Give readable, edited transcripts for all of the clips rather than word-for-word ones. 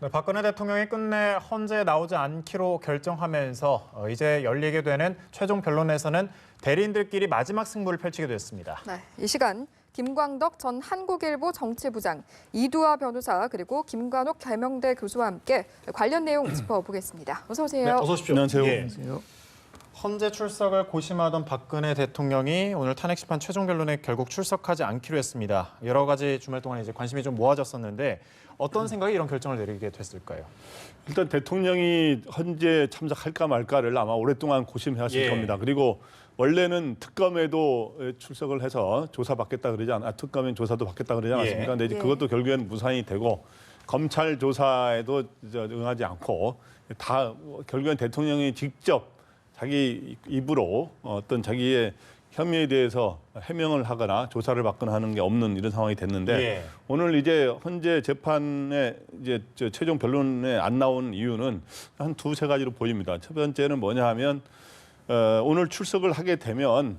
네, 박근혜 대통령이 끝내 헌재에 나오지 않기로 결정하면서 이제 열리게 되는 최종 변론에서는 대리인들끼리 마지막 승부를 펼치게 됐습니다. 네, 이 시간 김광덕 전 한국일보 정치부장, 이두하 변호사 그리고 김관옥 계명대 교수와 함께 관련 내용 짚어보겠습니다. 어서 오세요. 네, 어서 오십시오. 안녕하세요. 예. 헌재 출석을 고심하던 박근혜 대통령이 오늘 탄핵 심판 최종 변론에 결국 출석하지 않기로 했습니다. 여러 가지 주말 동안 이제 관심이 좀 모아졌었는데 어떤 생각이 이런 결정을 내리게 됐을까요? 일단 대통령이 헌재 참석할까 말까를 아마 오랫동안 고심해왔을 겁니다. 그리고 원래는 특검에도 출석을 해서 조사받겠다 그러지 않아? 특검엔 조사도 받겠다 그러지 않았습니까? 근데 이제 그것도 결국에는 무산이 되고 검찰 조사에도 응하지 않고 다 결국엔 대통령이 직접 자기 입으로 어떤 자기의 혐의에 대해서 해명을 하거나 조사를 받거나 하는 게 없는 이런 상황이 됐는데 오늘 이제 헌재 재판에 이제 최종 변론에 안 나온 이유는 한 두세 가지로 보입니다. 첫 번째는 뭐냐 하면 오늘 출석을 하게 되면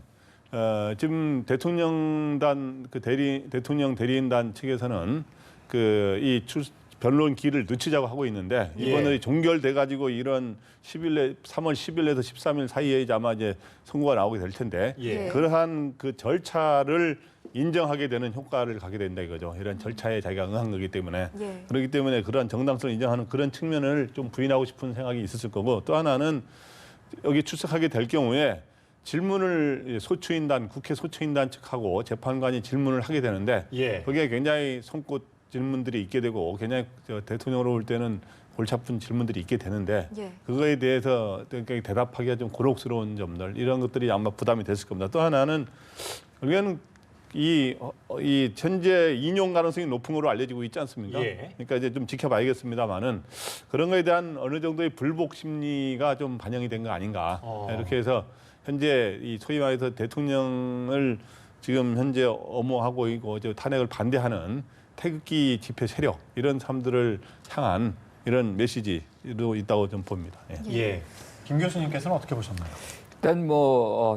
지금 대통령단 대통령 대리인단 측에서는 이 변론기를 늦추자고 하고 있는데 이번에 종결돼 가지고 이런 3월 10일에서 13일 사이에 아마 이제 선고가 나오게 될 텐데 그러한 그 절차를 인정하게 되는 효과를 가게 된다 이거죠. 이런 절차에 자기가 응한 거기 때문에 그렇기 때문에 그런 정당성을 인정하는 그런 측면을 좀 부인하고 싶은 생각이 있었을 거고 또 하나는 여기 출석하게 될 경우에 질문을 국회 소추인단 측하고 재판관이 질문을 하게 되는데 그게 굉장히 손꼽 질문들이 있게 되고 굉장히 대통령으로 볼 때는 골치 아픈 질문들이 있게 되는데 그거에 대해서 대답하기가 좀 곤혹스러운 점들 이런 것들이 아마 부담이 됐을 겁니다. 또 하나는 우리는 이 현재 인용 가능성이 높은 거로 알려지고 있지 않습니까? 그러니까 이제 좀 지켜봐야겠습니다만은 그런 거에 대한 어느 정도의 불복 심리가 좀 반영이 된 거 아닌가 이렇게 해서 현재 이 소위 말해서 대통령을 지금 현재 엄호하고 있고 탄핵을 반대하는 태극기 집회 세력 이런 사람들을 향한 이런 메시지도 있다고 좀 봅니다. 김 교수님께서는 어떻게 보셨나요? 일단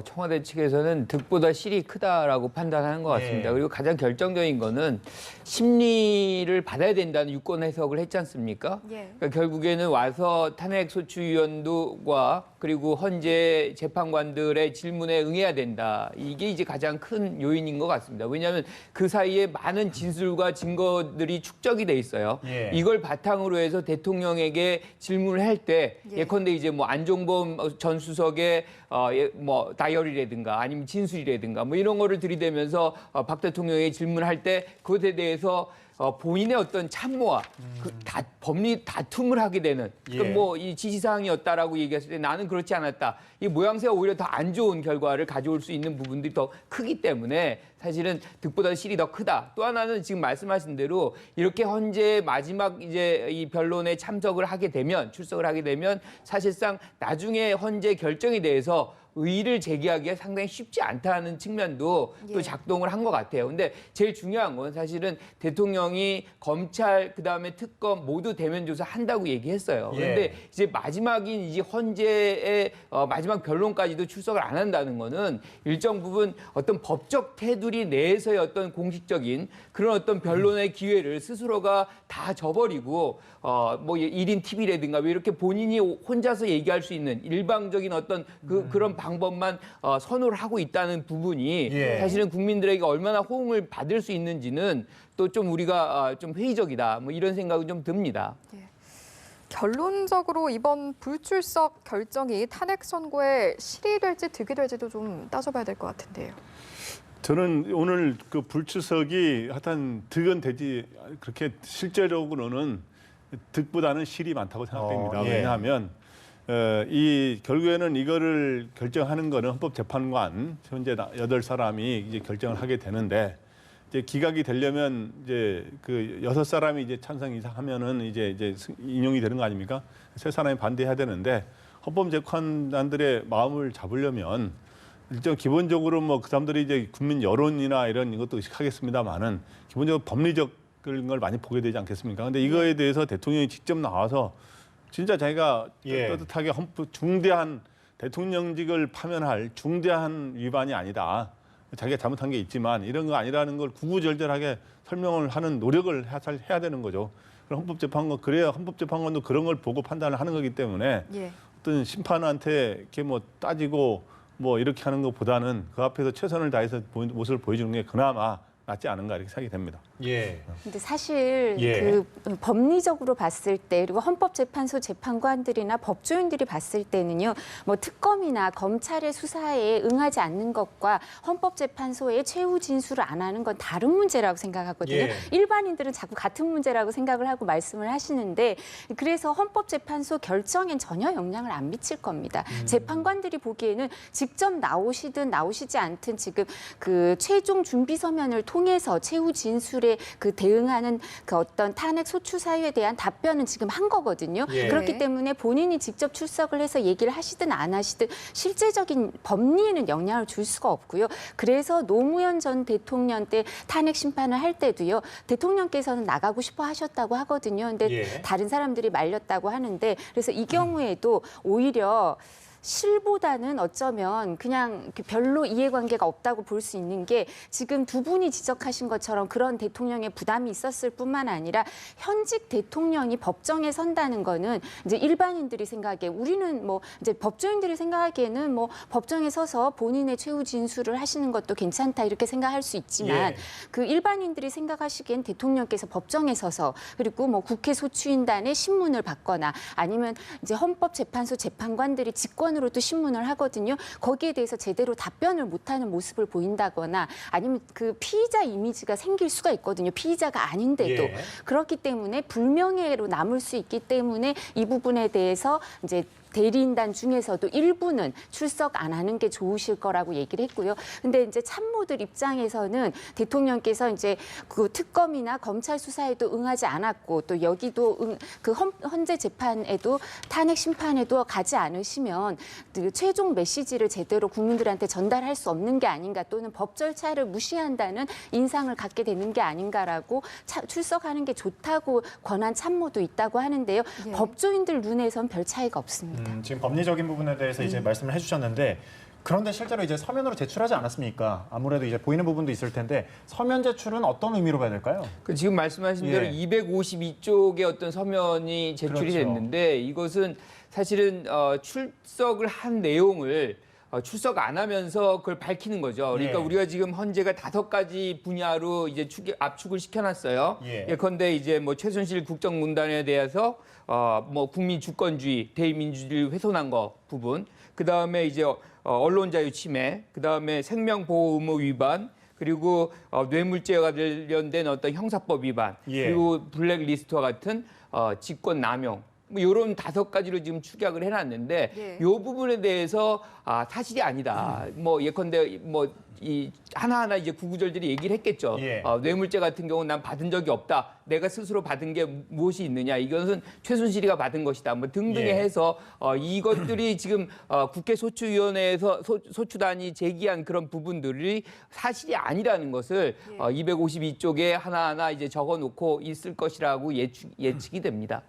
청와대 측에서는 득보다 실이 크다라고 판단하는 것 같습니다. 그리고 가장 결정적인 거는 심리를 받아야 된다는 유권 해석을 했지 않습니까? 그러니까 결국에는 와서 탄핵소추위원들과 그리고 헌재 재판관들의 질문에 응해야 된다. 이게 이제 가장 큰 요인인 것 같습니다. 왜냐하면 그 사이에 많은 진술과 증거들이 축적이 돼 있어요. 이걸 바탕으로 해서 대통령에게 질문을 할 때 예컨대 이제 안종범 전 수석의 다이어리라든가 아니면 진술이라든가 이런 거를 들이대면서 박 대통령에게 질문할 때 그것에 대해서 본인의 어떤 참모와 법리 다툼을 하게 되는 이 지시사항이었다라고 얘기했을 때 나는 그렇지 않았다. 이 모양새가 오히려 더 안 좋은 결과를 가져올 수 있는 부분들이 더 크기 때문에 사실은 득보다 실이 더 크다. 또 하나는 지금 말씀하신 대로 이렇게 헌재 마지막 이제 이 변론에 출석을 하게 되면 사실상 나중에 헌재 결정에 대해서 의의를 제기하기가 상당히 쉽지 않다는 측면도 또 작동을 한 것 같아요. 근데 제일 중요한 건 사실은 대통령이 검찰 그다음에 특검 모두 대면 조사 한다고 얘기했어요. 그런데 이제 마지막인 이제 헌재의 마지막 변론까지도 출석을 안 한다는 거는 일정 부분 어떤 법적 테두리 내에서의 어떤 공식적인 그런 어떤 변론의 기회를 스스로가 다 저버리고 1인 TV라든가 왜 이렇게 본인이 혼자서 얘기할 수 있는 일방적인 어떤 그런 방법만 선호를 하고 있다는 부분이 사실은 국민들에게 얼마나 호응을 받을 수 있는지는 또 좀 우리가 좀 회의적이다 이런 생각이 좀 듭니다. 결론적으로 이번 불출석 결정이 탄핵 선고에 실이 될지 득이 될지도 좀 따져봐야 될 것 같은데요. 저는 오늘 그 불출석이 하여튼 득은 되지 그렇게 실제적으로는 득보다는 실이 많다고 생각됩니다. 왜냐하면 결국에는 이거를 결정하는 거는 헌법재판관 현재 8사람이 이제 결정을 하게 되는데 이제 기각이 되려면 이제 그 6사람이 이제 찬성 이상 하면은 이제 인용이 되는 거 아닙니까? 3사람이 반대해야 되는데 헌법재판관들의 마음을 잡으려면 일단 기본적으로 그 사람들이 이제 국민 여론이나 이런 것도 의식하겠습니다만은 기본적으로 법리적 그런 걸 많이 보게 되지 않겠습니까? 근데 이거에 대해서 대통령이 직접 나와서 진짜 자기가 떳떳하게 중대한 대통령직을 파면할 중대한 위반이 아니다. 자기가 잘못한 게 있지만 이런 거 아니라는 걸 구구절절하게 설명을 하는 노력을 해야 되는 거죠. 헌법재판관 그래야 헌법재판관도 그런 걸 보고 판단을 하는 거기 때문에 예. 어떤 심판한테 이렇게 뭐 따지고 뭐 이렇게 하는 것보다는 그 앞에서 최선을 다해서 모습을 보여주는 게 그나마 낫지 않은가 이렇게 생각이 됩니다. 예. 근데 사실 예. 그 법리적으로 봤을 때 그리고 헌법재판소 재판관들이나 법조인들이 봤을 때는요, 뭐 특검이나 검찰의 수사에 응하지 않는 것과 헌법재판소의 최후 진술을 안 하는 건 다른 문제라고 생각하거든요. 예. 일반인들은 자꾸 같은 문제라고 생각을 하고 말씀을 하시는데 그래서 헌법재판소 결정엔 전혀 영향을 안 미칠 겁니다. 재판관들이 보기에는 직접 나오시든 나오시지 않든 지금 그 최종 준비 서면을 통해서 최후 진술에 그 대응하는 그 어떤 탄핵 소추 사유에 대한 답변은 지금 한 거거든요. 예. 그렇기 때문에 본인이 직접 출석을 해서 얘기를 하시든 안 하시든 실제적인 법리에는 영향을 줄 수가 없고요. 그래서 노무현 전 대통령 때 탄핵 심판을 할 때도요. 대통령께서는 나가고 싶어 하셨다고 하거든요. 근데 예. 다른 사람들이 말렸다고 하는데 그래서 이 경우에도 오히려 실보다는 어쩌면 그냥 별로 이해관계가 없다고 볼 수 있는 게 지금 두 분이 지적하신 것처럼 그런 대통령의 부담이 있었을 뿐만 아니라 현직 대통령이 법정에 선다는 거는 이제 일반인들이 생각하기에 우리는 뭐 이제 법조인들이 생각하기에는 뭐 법정에 서서 본인의 최후 진술을 하시는 것도 괜찮다 이렇게 생각할 수 있지만 예. 그 일반인들이 생각하시기엔 대통령께서 법정에 서서 그리고 뭐 국회 소추인단의 신문을 받거나 아니면 이제 헌법재판소 재판관들이 직권으로도 신문을 하거든요. 거기에 대해서 제대로 답변을 못하는 모습을 보인다거나 아니면 그 피의자 이미지가 생길 수가 있거든요. 피의자가 아닌데도. 예. 그렇기 때문에 불명예로 남을 수 있기 때문에 이 부분에 대해서 이제 대리인단 중에서도 일부는 출석 안 하는 게 좋으실 거라고 얘기를 했고요. 근데 이제 참모들 입장에서는 대통령께서 이제 그 특검이나 검찰 수사에도 응하지 않았고 또 여기도 그 헌재 재판에도 탄핵 심판에도 가지 않으시면 그 최종 메시지를 제대로 국민들한테 전달할 수 없는 게 아닌가 또는 법 절차를 무시한다는 인상을 갖게 되는 게 아닌가라고 출석하는 게 좋다고 권한 참모도 있다고 하는데요. 예. 법조인들 눈에선 별 차이가 없습니다. 지금 법리적인 부분에 대해서 이제 말씀을 해주셨는데 그런데 실제로 이제 서면으로 제출하지 않았습니까? 아무래도 이제 보이는 부분도 있을 텐데 서면 제출은 어떤 의미로 봐야 될까요? 그 지금 말씀하신 대로 예. 252쪽의 어떤 서면이 제출이 그렇죠. 됐는데 이것은 사실은 출석을 한 내용을 출석 안 하면서 그걸 밝히는 거죠. 그러니까 예. 우리가 지금 헌재가 5가지 분야로 이제 압축을 시켜놨어요. 예. 예컨대 이제 뭐 최순실 국정농단에 대해서 뭐 국민 주권주의, 대의민주주의를 훼손한 거 부분, 그 다음에 이제 언론 자유 침해, 그 다음에 생명보호 의무 위반. 그리고 뇌물죄와 관련된 어떤 형사법 위반, 예. 그리고 블랙리스트와 같은 직권 남용. 뭐 이런 5가지로 지금 축약을 해놨는데 예. 이 부분에 대해서 사실이 아니다. 뭐 예컨대 뭐 이 하나하나 이제 구구절절히 얘기를 했겠죠. 예. 뇌물죄 같은 경우는 난 받은 적이 없다. 내가 스스로 받은 게 무엇이 있느냐. 이것은 최순실이가 받은 것이다. 뭐 등등에 예. 해서 이것들이 지금 국회 소추위원회에서 소추단이 제기한 그런 부분들이 사실이 아니라는 것을 252쪽에 하나하나 이제 적어놓고 있을 것이라고 예측이 됩니다.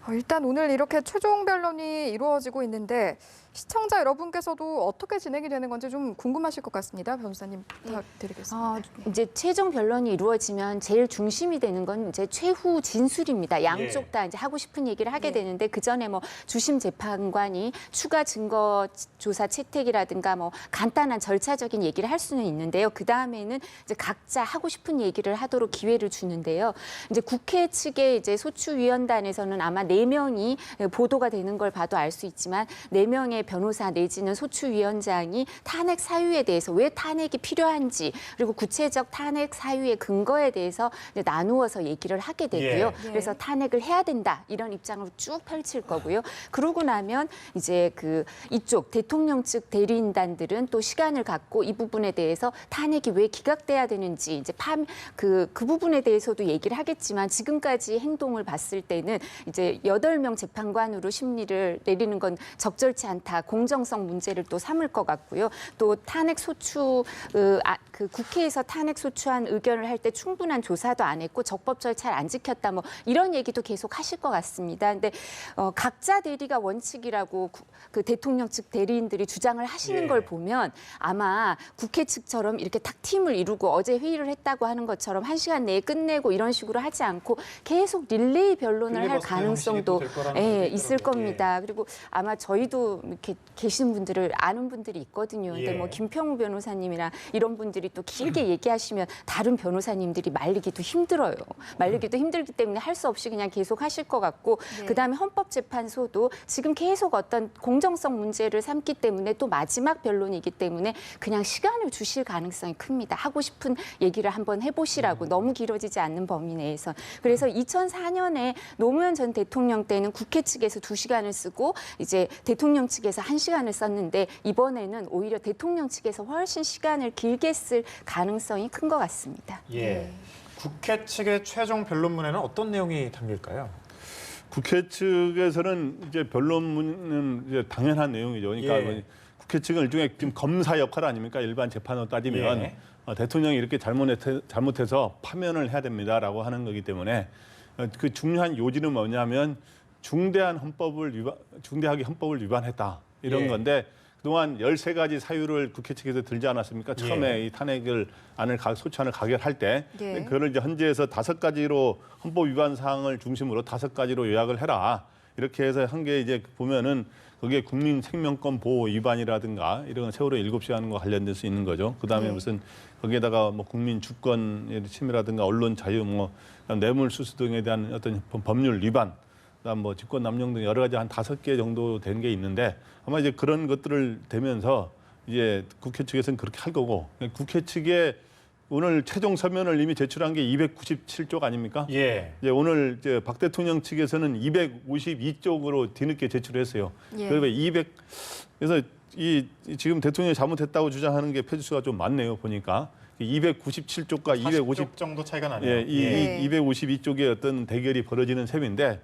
일단 오늘 이렇게 최종 변론이 이루어지고 있는데 시청자 여러분께서도 어떻게 진행이 되는 건지 좀 궁금하실 것 같습니다. 변호사님 부탁드리겠습니다. 이제 최종 변론이 이루어지면 제일 중심이 되는 건 이제 최후 진술입니다. 양쪽 예. 다 이제 하고 싶은 얘기를 하게 예. 되는데 그 전에 뭐 주심 재판관이 추가 증거 조사 채택이라든가 뭐 간단한 절차적인 얘기를 할 수는 있는데요. 그 다음에는 이제 각자 하고 싶은 얘기를 하도록 기회를 주는데요. 이제 국회 측의 이제 소추위원단에서는 아마 4명이 보도가 되는 걸 봐도 알 수 있지만 4명의 변호사 내지는 소추위원장이 탄핵 사유에 대해서 왜 탄핵이 필요한지 그리고 구체적 탄핵 사유의 근거에 대해서 이제 나누어서 얘기를 하게 되고요. 예. 그래서 탄핵을 해야 된다 이런 입장을 쭉 펼칠 거고요. 그러고 나면 이제 그 이쪽 대통령 측 대리인단들은 또 시간을 갖고 이 부분에 대해서 탄핵이 왜 기각돼야 되는지 이제 그 부분에 대해서도 얘기를 하겠지만 지금까지 행동을 봤을 때는 이제 8명 재판관으로 심리를 내리는 건 적절치 않다. 공정성 문제를 또 삼을 것 같고요. 또 탄핵 소추 그 국회에서 탄핵 소추안 의견을 할 때 충분한 조사도 안 했고 적법 절차를 안 지켰다. 뭐 이런 얘기도 계속 하실 것 같습니다. 근데 각자 대리가 원칙이라고 그 대통령 측 대리인들이 주장을 하시는 걸 보면 아마 국회 측처럼 이렇게 탁 팀을 이루고 어제 회의를 했다고 하는 것처럼 1시간 내에 끝내고 이런 식으로 하지 않고 계속 릴레이 변론을 할 가능성도 있을 겁니다. 그리고 아마 저희도 이렇게 계신 분들을 아는 분들이 있거든요. 근데 뭐 김평우 변호사님이나 이런 분들이 또 길게 얘기하시면 다른 변호사님들이 말리기도 힘들어요. 말리기도 힘들기 때문에 할 수 없이 그냥 계속 하실 것 같고 그다음에 헌법재판소도 지금 계속 어떤 공정성 문제를 삼기 때문에 또 마지막 변론이기 때문에 그냥 시간을 주실 가능성이 큽니다. 하고 싶은 얘기를 한번 해보시라고 너무 길어지지 않는 범위 내에서. 그래서 2004년에 노무현 전 대통령 때는 국회 측에서 2시간을 쓰고 이제 대통령 측에서 1시간을 썼는데 이번에는 오히려 대통령 측에서 훨씬 시간을 길게 쓸 가능성이 큰 것 같습니다. 국회 측의 최종 변론문에는 어떤 내용이 담길까요? 국회 측에서는 이제 변론문은 이제 당연한 내용이죠. 그러니까 국회 측은 일종의 지금 검사 역할 아닙니까? 일반 재판으로 따지면 대통령이 이렇게 잘못해서 파면을 해야 됩니다라고 하는 거기 때문에 그 중요한 요지는 뭐냐면 중대하게 헌법을 위반했다 이런 건데 그동안 13가지 사유를 국회 측에서 들지 않았습니까? 처음에 이 탄핵안을 소추안을 가결할 때 그거를 이제 헌재에서 5가지로 헌법 위반 사항을 중심으로 5가지로 요약을 해라. 이렇게 해서 한 게 이제 보면은 그게 국민 생명권 보호 위반이라든가 이런 세월호 7시간과 관련될 수 있는 거죠. 그다음에 무슨 거기에다가 뭐 국민 주권 침해라든가 언론 자유 뭐 뇌물수수 등에 대한 어떤 법률 위반 그다음 뭐 직권 남용 등 여러 가지 한 5개 정도 되는 게 있는데 아마 이제 그런 것들을 대면서 이제 국회 측에서는 그렇게 할 거고 국회 측에 오늘 최종 서면을 이미 제출한 게 297쪽 아닙니까? 이제 오늘 이제 박 대통령 측에서는 252쪽으로 뒤늦게 제출했어요. 그래서 이 지금 대통령이 잘못했다고 주장하는 게 페이지수가 좀 많네요. 보니까 297쪽과 250 정도 차이가 나네요. 252쪽의 어떤 대결이 벌어지는 셈인데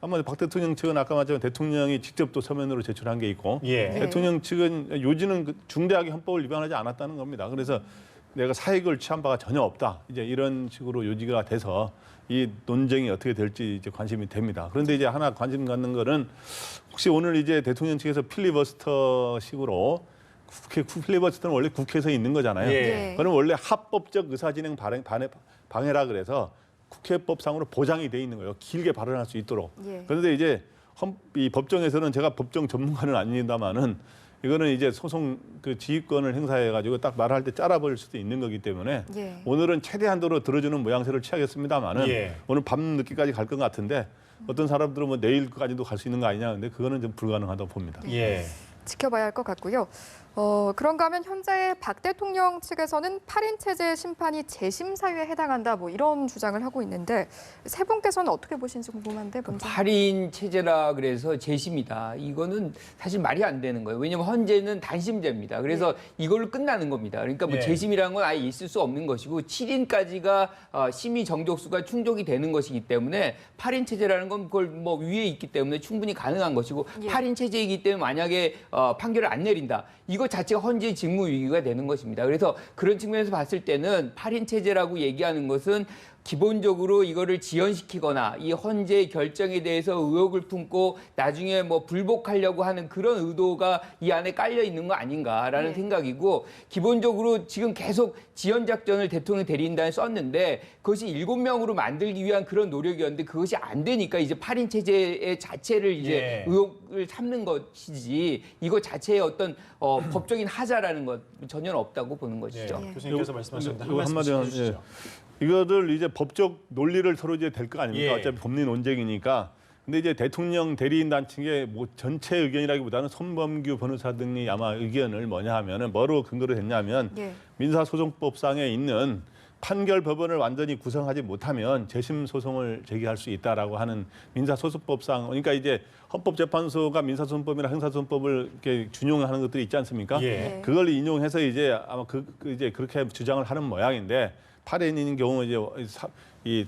아마 박 대통령 측은 아까 말했지만 대통령이 직접 또 서면으로 제출한 게 있고 대통령 측은 요지는 중대하게 헌법을 위반하지 않았다는 겁니다. 그래서 내가 사익을 취한 바가 전혀 없다. 이제 이런 식으로 요지가 돼서 이 논쟁이 어떻게 될지 이제 관심이 됩니다. 그런데 이제 하나 관심 갖는 거는 혹시 오늘 이제 대통령 측에서 필리버스터식으로 국회 필리버스터는 원래 국회에서 있는 거잖아요. 그럼 원래 합법적 의사진행 방해라 그래서 국회법상으로 보장이 돼 있는 거예요. 길게 발언할 수 있도록. 그런데 이제 이 법정에서는 제가 법정 전문가는 아닙니다만은 이거는 이제 소송 그 지휘권을 행사해가지고 딱 말할 때 짜라버릴 수도 있는 거기 때문에 오늘은 최대한도로 들어주는 모양새를 취하겠습니다만은 오늘 밤 늦게까지 갈 것 같은데 어떤 사람들은 뭐 내일까지도 갈 수 있는 거 아니냐 근데 그거는 좀 불가능하다고 봅니다. 지켜봐야 할 것 같고요. 그런가 하면 현재 박 대통령 측에서는 8인 체제 심판이 재심 사유에 해당한다 뭐 이런 주장을 하고 있는데 세 분께서는 어떻게 보시는지 궁금한데 먼저. 8인 체제라 그래서 재심이다. 이거는 사실 말이 안 되는 거예요. 왜냐하면 헌재는 단심제입니다. 그래서 이걸로 끝나는 겁니다. 그러니까 뭐 재심이라는 건 아예 있을 수 없는 것이고 7인까지가 심의 정족수가 충족이 되는 것이기 때문에 8인 체제라는 건 그걸 뭐 위에 있기 때문에 충분히 가능한 것이고 8인 체제이기 때문에 만약에 판결을 안 내린다. 이거 자체가 헌재의 직무 위기가 되는 것입니다. 그래서 그런 측면에서 봤을 때는 8인 체제라고 얘기하는 것은 기본적으로 이거를 지연시키거나 이 헌재 결정에 대해서 의혹을 품고 나중에 뭐 불복하려고 하는 그런 의도가 이 안에 깔려 있는 거 아닌가라는 생각이고 기본적으로 지금 계속 지연 작전을 대통령 대리인단에 썼는데 그것이 7명으로 만들기 위한 그런 노력이었는데 그것이 안 되니까 이제 8인 체제의 자체를 이제 의혹을 삼는 것이지 이거 자체의 어떤 법적인 하자라는 것 전혀 없다고 보는 것이죠. 교수님께서 말씀하셨는데 한 말씀 해주시죠. 이거를 이제 법적 논리를 서로 이제 될 거 아닙니까? 어차피 법리 논쟁이니까. 근데 이제 대통령 대리인단 측의 뭐 전체 의견이라기보다는 손범규 변호사 등이 아마 의견을 뭐냐 하면은 뭐로 근거로 했냐면 민사소송법상에 있는 판결 법원을 완전히 구성하지 못하면 재심 소송을 제기할 수 있다라고 하는 민사소송법상 그러니까 이제 헌법재판소가 민사소송법이나 형사소송법을 이렇게 준용하는 것들이 있지 않습니까? 그걸 인용해서 이제 아마 이제 그렇게 주장을 하는 모양인데 8인인 경우 이제 이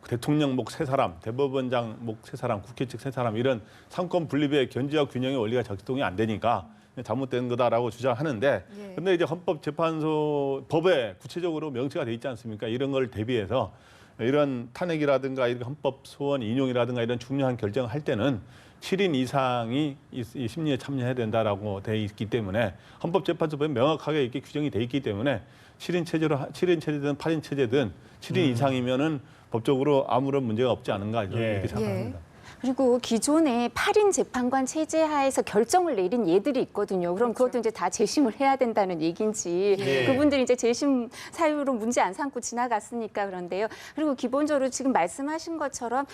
대통령 목 3사람, 대법원장 목 3사람, 국회 측 3사람 이런 상권 분립의 견제와 균형의 원리가 작동이 안 되니까 잘못된 거다라고 주장하는데 근데 이제 헌법재판소 법에 구체적으로 명시가 돼 있지 않습니까? 이런 걸 대비해서 이런 탄핵이라든가 이런 헌법 소원 인용이라든가 이런 중요한 결정을 할 때는 7인 이상이 이 심리에 참여해야 된다라고 돼 있기 때문에 헌법재판소법에 명확하게 이렇게 규정이 돼 있기 때문에 7인 체제든 8인 체제든 7인 이상이면은 법적으로 아무런 문제가 없지 않은가 이렇게 생각합니다. 그리고 기존에 8인 재판관 체제 하에서 결정을 내린 예들이 있거든요. 그럼 그것도 이제 다 재심을 해야 된다는 얘기인지 그분들이 이제 재심 사유로 문제 안 삼고 지나갔으니까 그런데요. 그리고 기본적으로 지금 말씀하신 것처럼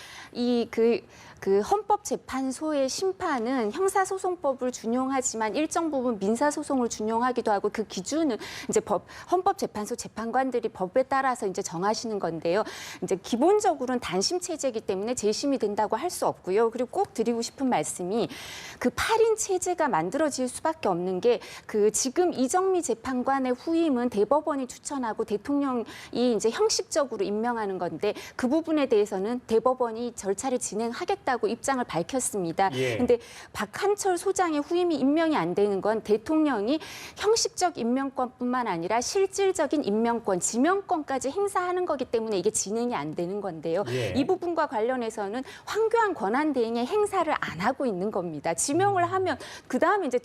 그 헌법재판소의 심판은 형사소송법을 준용하지만 일정 부분 민사소송을 준용하기도 하고 그 기준은 이제 헌법재판소 재판관들이 법에 따라서 이제 정하시는 건데요. 이제 기본적으로는 단심 체제이기 때문에 재심이 된다고 할 수 없고요. 그리고 꼭 드리고 싶은 말씀이 그 8인 체제가 만들어질 수밖에 없는 게 그 지금 이정미 재판관의 후임은 대법원이 추천하고 대통령이 이제 형식적으로 임명하는 건데 그 부분에 대해서는 대법원이 절차를 진행하겠다고 입장을 밝혔습니다. 근데 박한철 소장의 후임이 임명이 안 되는 건 대통령이 형식적 임명권뿐만 아니라 실질적인 임명권, 지명권까지 행사하는 거기 때문에 이게 진행이 안 되는 건데요. 이 부분과 관련해서는 황교안 권한대행의 행사를 안 하고 있는 겁니다. 지명을 하면 그다음에 이제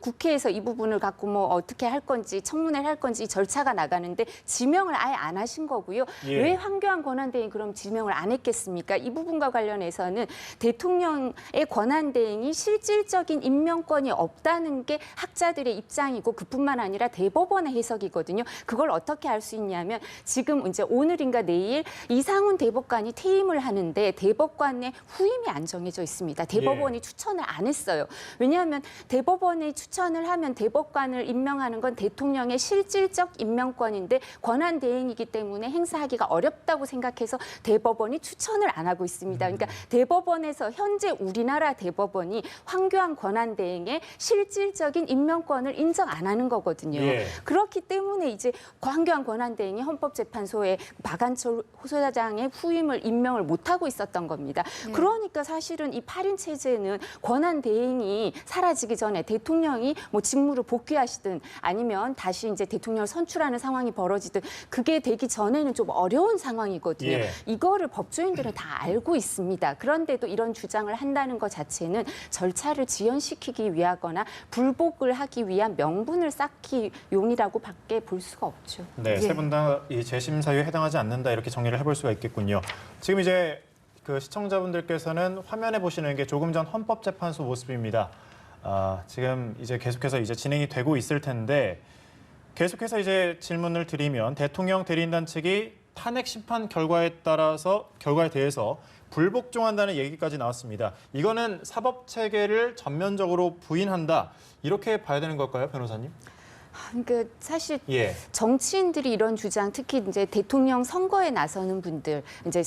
국회에서 이 부분을 갖고 뭐 어떻게 할 건지 청문회를 할 건지 이 절차가 나가는데 지명을 아예 안 하신 거고요. 왜 황교안 권한대행이 그럼 지명을 안 했겠습니까? 이 부분과 관련해서는 대통령의 권한대행이 실질적인 임명권이 없다는 게 학자들의 입장이고 그뿐만 아니라 대법원의 해석이거든요. 그걸 어떻게 알 수 있냐면 지금 이제 오늘인가 내일 이상훈 대법관이 퇴임을 하는데 대법관의 후임이 안 정해져 있습니다. 대법원이 추천을 안 했어요. 왜냐하면 대법원이 추천을 하면 대법관을 임명하는 건 대통령의 실질적 임명권인데 권한대행이기 때문에 행사하기가 어렵다고 생각해서 대법원이 추천을 안 하고 있습니다. 그러니까 대법원에서 현재 우리나라 대법원이 황교안 권한대행의 실질적인 임명권을 인정 안 하는 거거든요. 그렇기 때문에 이제 황교안 권한대행이 헌법재판소에 박한철 소장의 후임을 임명을 못하고 있었던 겁니다. 그러니까 사실은 이 8인 체제는 권한대행이 사라지기 전에 대통령이 뭐 직무를 복귀하시든 아니면 다시 이제 대통령을 선출하는 상황이 벌어지든 그게 되기 전에는 좀 어려운 상황이거든요. 이거를 법조인들은 다 알고 있습니다. 그런데도 이런 주장을 한다는 것 자체는 절차를 지연시키기 위하거나 불복을 하기 위한 명분을 쌓기 용이라고 밖에 볼 수가 없죠. 네, 세 분 다 이 재심 사유에 해당하지 않는다 이렇게 정리를 해볼 수가 있겠군요. 지금 이제 그 시청자분들께서는 화면에 보시는 게 조금 전 헌법재판소 모습입니다. 지금 이제 계속해서 이제 진행이 되고 있을 텐데 계속해서 이제 질문을 드리면 대통령 대리인단 측이 탄핵 심판 결과에 대해서 불복종한다는 얘기까지 나왔습니다. 이거는 사법 체계를 전면적으로 부인한다 이렇게 봐야 되는 걸까요, 변호사님? 그러니까 사실 정치인들이 이런 주장, 특히 이제 대통령 선거에 나서는 분들, 이제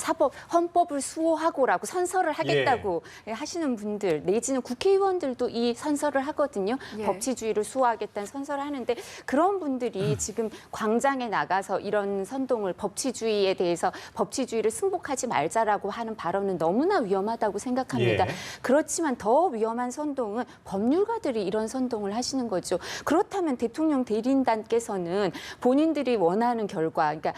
헌법을 수호하고라고 선서를 하겠다고 하시는 분들, 내지는 국회의원들도 이 선서를 하거든요. 법치주의를 수호하겠다는 선서를 하는데 그런 분들이 지금 광장에 나가서 이런 선동을 법치주의에 대해서 법치주의를 승복하지 말자라고 하는 발언은 너무나 위험하다고 생각합니다. 그렇지만 더 위험한 선동은 법률가들이 이런 선동을 하시는 거죠. 그렇다면 대통령 대리인단께서는 본인들이 원하는 결과, 그러니까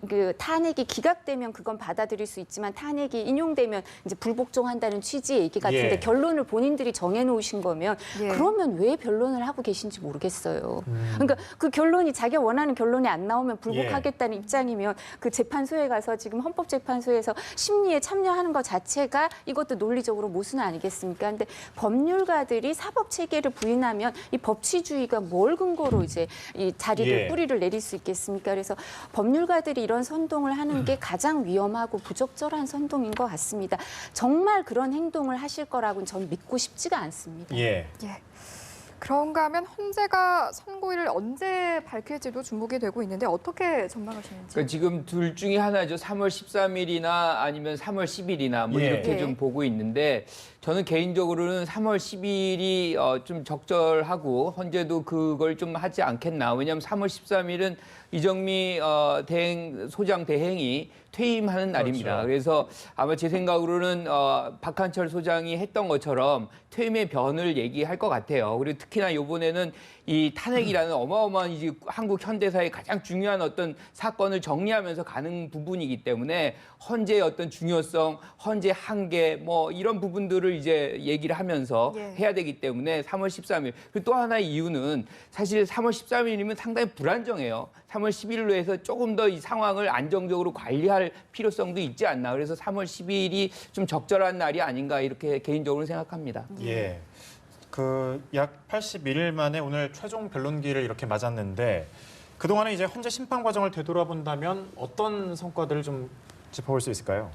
그 탄핵이 기각되면 그건 받아들일 수 있지만 탄핵이 인용되면 이제 불복종한다는 취지의 얘기 같은데 결론을 본인들이 정해놓으신 거면 그러면 왜 변론을 하고 계신지 모르겠어요. 그러니까 그 결론이 자기가 원하는 결론이 안 나오면 불복하겠다는 입장이면 그 재판소에 가서 지금 헌법재판소에서 심리에 참여하는 것 자체가 이것도 논리적으로 모순 아니겠습니까? 근데 법률가들이 사법 체계를 부인하면 이 법치주의가 뭘 근거로 이제 이 자리를 뿌리를 내릴 수 있겠습니까? 그래서 법률가들이 이런 선동을 하는 게 가장 위험하고 부적절한 선동인 것 같습니다. 정말 그런 행동을 하실 거라고는 전 믿고 싶지가 않습니다. 그런가 하면 헌재가 선고일을 언제 밝힐지도 주목이 되고 있는데 어떻게 전망하시는지. 그러니까 지금 둘 중에 하나죠. 3월 13일이나 아니면 3월 10일이나 뭐 이렇게 좀 보고 있는데 저는 개인적으로는 3월 10일이 좀 적절하고 헌재도 그걸 좀 하지 않겠나. 왜냐하면 3월 13일은 이정미 소장 대행이 퇴임하는 날입니다. 그렇죠. 그래서 아마 제 생각으로는 박한철 소장이 했던 것처럼 퇴임의 변을 얘기할 것 같아요. 그리고 특히나 이번에는 이 탄핵이라는 어마어마한 이제 한국 현대사의 가장 중요한 어떤 사건을 정리하면서 가는 부분이기 때문에 헌재의 어떤 중요성, 헌재 한계 뭐 이런 부분들을 이제 얘기를 하면서 해야 되기 때문에 3월 13일. 그리고 또 하나의 이유는 사실 3월 13일이면 상당히 불안정해요. 3월 10일로 해서 조금 더 이 상황을 안정적으로 관리할 필요성도 있지 않나. 그래서 3월 10일이 좀 적절한 날이 아닌가 이렇게 개인적으로 생각합니다. 예. 그 약 81일 만에 오늘 최종 변론기를 이렇게 맞았는데 그동안에 이제 헌재 심판 과정을 되돌아본다면 어떤 성과들을 좀 짚어볼 수 있을까요?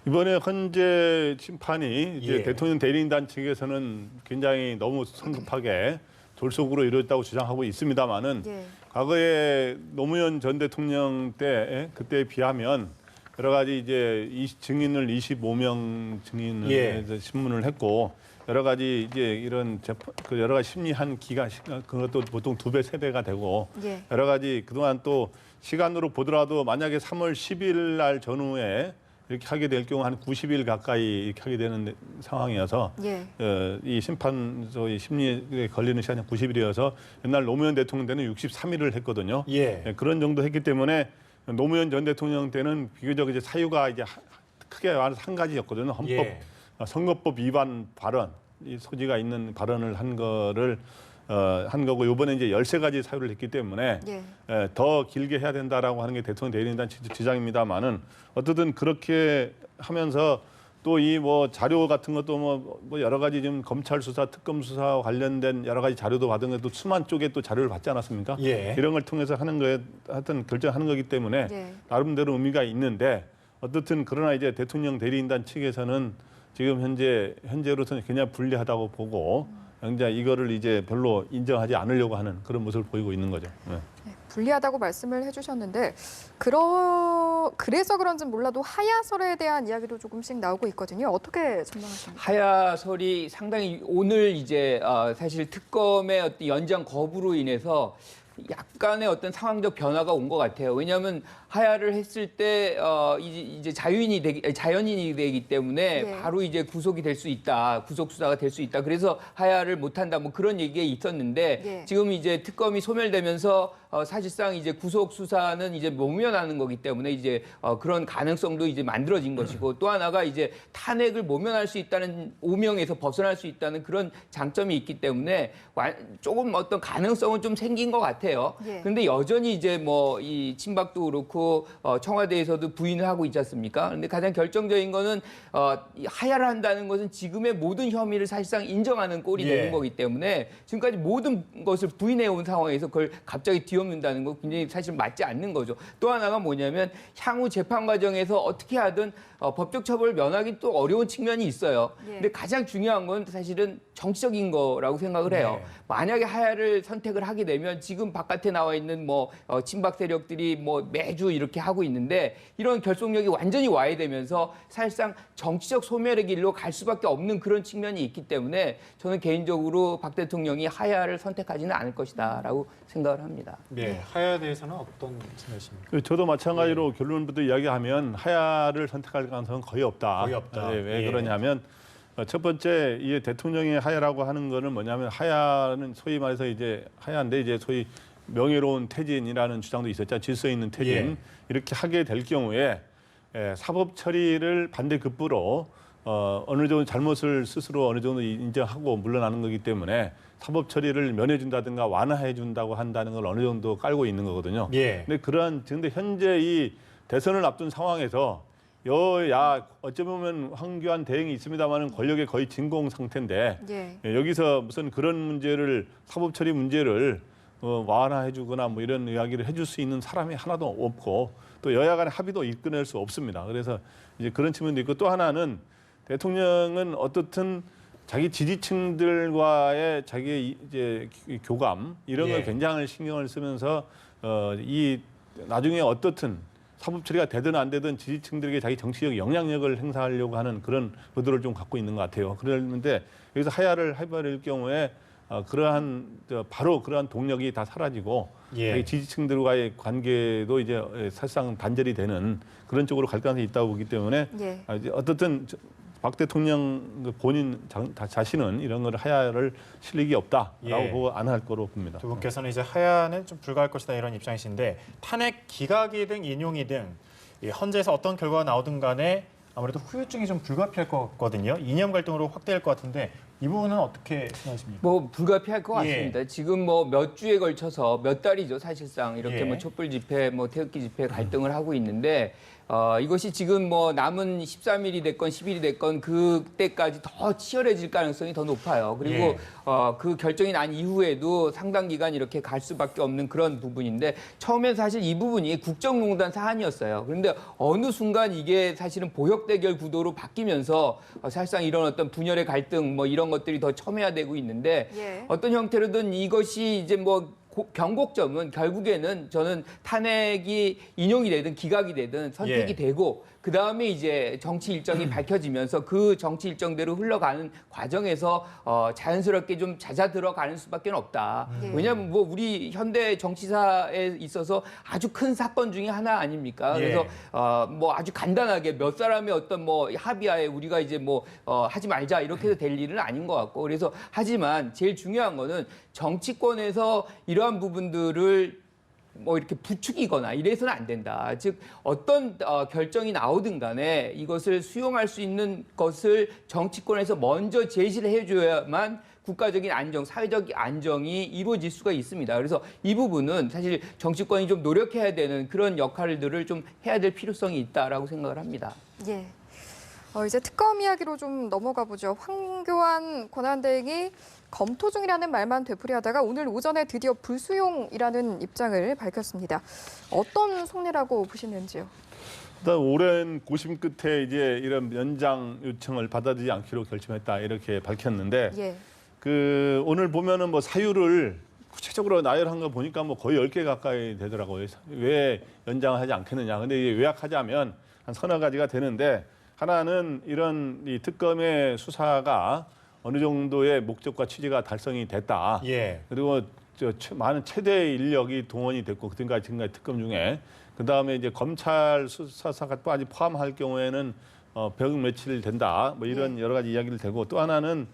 이번에 헌재 심판이 이제 예. 대통령 대리인단 측에서는 굉장히 너무 성급하게 졸속으로 이루어졌다고 주장하고 있습니다만은 과거에 노무현 전 대통령 때 그때에 비하면 여러 가지 이제 증인을 25명 증인을 신문을 했고 여러 가지 이제 이런 그 여러 가지 심리한 기간 그것도 보통 2배, 3배가 되고 여러 가지 그동안 또 시간으로 보더라도 만약에 3월 10일 날 전후에 이렇게 하게 될 경우 한 90일 가까이 이렇게 하게 되는 상황이어서 이 심판 소위 심리에 걸리는 시간이 90일이어서 옛날 노무현 대통령 때는 63일을 했거든요. 그런 정도 했기 때문에 노무현 전 대통령 때는 비교적 이제 사유가 이제 크게 말해서 한 가지였거든요. 헌법 선거법 위반 발언, 이 소지가 있는 발언을 한 거고 이번에 이제 13가지 사유를 했기 때문에 더 길게 해야 된다라고 하는 게 대통령 대리인단 주장입니다만은 어쨌든 그렇게 하면서 또 이 뭐 자료 같은 것도 뭐 여러 가지 지금 검찰 수사, 특검 수사와 관련된 여러 가지 자료도 받은 것도 수만 쪽에 또 자료를 받지 않았습니까? 이런 걸 통해서 하는 거에 하여튼 결정하는 거기 때문에 나름대로 의미가 있는데 어떻든 그러나 이제 대통령 대리인단 측에서는 지금 현재로서는 그냥 불리하다고 보고 굉장히 이거를 이제 별로 인정하지 않으려고 하는 그런 모습을 보이고 있는 거죠. 불리하다고 말씀을 해주셨는데 그래서 그런지 몰라도 하야설에 대한 이야기도 조금씩 나오고 있거든요. 어떻게 전망하십니까? 하야설이 상당히 오늘 이제 사실 특검의 어떤 연장 거부로 인해서 약간의 어떤 상황적 변화가 온 것 같아요. 왜냐하면 하야를 했을 때 이제 자연인이 되기 때문에 바로 이제 구속이 될 수 있다, 구속 수사가 될 수 있다. 그래서 하야를 못한다, 뭐 그런 얘기가 있었는데 지금 이제 특검이 소멸되면서 사실상 이제 구속 수사는 이제 모면하는 거기 때문에 이제 그런 가능성도 이제 만들어진 것이고 또 하나가 이제 탄핵을 모면할 수 있다는 오명에서 벗어날 수 있다는 그런 장점이 있기 때문에 조금 어떤 가능성은 좀 생긴 것 같아요. 그런데 여전히 이제 뭐 이 친박도 그렇고 청와대에서도 부인을 하고 있지 않습니까? 그런데 가장 결정적인 거는 하야를 한다는 것은 지금의 모든 혐의를 사실상 인정하는 꼴이 되는 거기 때문에 지금까지 모든 것을 부인해 온 상황에서 그걸 갑자기 뒤엎는다는 거 굉장히 사실 맞지 않는 거죠. 또 하나가 뭐냐면 향후 재판 과정에서 어떻게 하든 법적 처벌을 면하기 또 어려운 측면이 있어요. 근데 가장 중요한 건 사실은 정치적인 거라고 생각을 해요. 만약에 하야를 선택을 하게 되면 지금 바깥에 나와 있는 뭐 친박 세력들이 뭐 매주 이렇게 하고 있는데 이런 결속력이 완전히 와해되면서 사실상 정치적 소멸의 길로 갈 수밖에 없는 그런 측면이 있기 때문에 저는 개인적으로 박 대통령이 하야를 선택하지는 않을 것이다라고 생각을 합니다. 하야에 대해서는 어떤 생각이십니까? 저도 마찬가지로 결론부터 이야기하면 하야를 선택할 가능성은 거의 없다. 왜 그러냐면 첫 번째 이 대통령의 하야라고 하는 거는 뭐냐면 하야는 소위 말해서 이제 하야인데 이제 소위 명예로운 퇴진이라는 주장도 있었죠. 질서 있는 퇴진. 이렇게 하게 될 경우에 사법 처리를 반대급부로 어느 정도 잘못을 스스로 어느 정도 인정하고 물러나는 거기 때문에 사법 처리를 면해준다든가 완화해준다고 한다는 걸 어느 정도 깔고 있는 거거든요. 근데 현재 이 대선을 앞둔 상황에서 여야 어쩌면 황교안 대행이 있습니다만은 권력의 거의 진공 상태인데 여기서 무슨 그런 문제를 사법 처리 문제를 완화해주거나 뭐 이런 이야기를 해줄 수 있는 사람이 하나도 없고 또 여야 간의 합의도 이끌어낼 수 없습니다. 그래서 이제 그런 측면도 있고 또 하나는 대통령은 어떻든 자기 지지층들과의 자기 이제 교감 이런 걸 굉장히 신경을 쓰면서 이 나중에 어떻든 사법 처리가 되든 안 되든 지지층들에게 자기 정치적 영향력을 행사하려고 하는 그런 의도를 좀 갖고 있는 것 같아요. 그런데 여기서 하야를 해버릴 경우에 그러한 바로 그러한 동력이 다 사라지고 예. 지지층들과의 관계도 이제 사실상 단절이 되는 그런 쪽으로 갈 가능성이 있다고 보기 때문에 예. 이제 어떻든 박 대통령 본인 자신은 이런 걸 하야를 실력이 없다라고 예. 보고 안 할 거로 봅니다. 두 분께서는 이제 하야는 좀 불가할 것이다 이런 입장이신데 탄핵 기각이든 인용이든 이 헌재에서 어떤 결과가 나오든 간에 아무래도 후유증이 좀 불가피할 것 같거든요. 이념 갈등으로 확대할 것 같은데 이 부분은 어떻게 생각하십니까? 뭐 불가피할 것 예. 같습니다. 지금 뭐 몇 주에 걸쳐서 몇 달이죠 사실상 이렇게 예. 뭐 촛불 집회, 뭐 태극기 집회 갈등을 하고 있는데 이것이 지금 뭐 남은 13일이 됐건 10일이 됐건 그때까지 더 치열해질 가능성이 더 높아요. 그리고 예. 그 결정이 난 이후에도 상당 기간 이렇게 갈 수밖에 없는 그런 부분인데 처음엔 사실 이 부분이 국정농단 사안이었어요. 그런데 어느 순간 이게 사실은 보역대결 구도로 바뀌면서 사실상 이런 어떤 분열의 갈등 뭐 이런 것들이 더 첨예화되고 있는데 예. 어떤 형태로든 이것이 이제 뭐 변곡점은 결국에는 저는 탄핵이 인용이 되든 기각이 되든 선택이 예. 되고 그다음에 이제 정치 일정이 밝혀지면서 그 정치 일정대로 흘러가는 과정에서 자연스럽게 좀 잦아들어가는 수밖에 없다. 예. 왜냐하면 뭐 우리 현대 정치사에 있어서 아주 큰 사건 중에 하나 아닙니까? 예. 그래서 뭐 아주 간단하게 몇 사람의 어떤 뭐 합의하에 우리가 이제 뭐 하지 말자 이렇게 해서 될 일은 아닌 것 같고 그래서 하지만 제일 중요한 거는 정치권에서 이러한 부분들을 뭐 이렇게 부추기거나 이래서는 안 된다. 즉 어떤 결정이 나오든 간에 이것을 수용할 수 있는 것을 정치권에서 먼저 제시를 해줘야만 국가적인 안정, 사회적 안정이 이루어질 수가 있습니다. 그래서 이 부분은 사실 정치권이 좀 노력해야 되는 그런 역할들을 좀 해야 될 필요성이 있다라고 생각을 합니다. 예. 이제 특검 이야기로 좀 넘어가 보죠. 황교안 권한대행이 검토 중이라는 말만 되풀이하다가 오늘 오전에 드디어 불수용이라는 입장을 밝혔습니다. 어떤 속내라고 보시는지요? 일단 오랜 고심 끝에 이제 이런 연장 요청을 받아들이지 않기로 결심했다 이렇게 밝혔는데 예. 오늘 보면은 뭐 사유를 구체적으로 나열한 거 보니까 뭐 거의 10개 가까이 되더라고요. 왜 연장을 하지 않겠느냐. 근데 이게 요약하자면 한 서너 가지가 되는데 하나는 이런 이 특검의 수사가 어느 정도의 목적과 취지가 달성이 됐다. 예. 그리고 많은 최대 인력이 동원이 됐고 지금까지 특검 중에 그 다음에 이제 검찰 수사까지 포함할 경우에는 벽 며칠 된다. 뭐 이런 여러 가지 이야기를 되고 또 하나는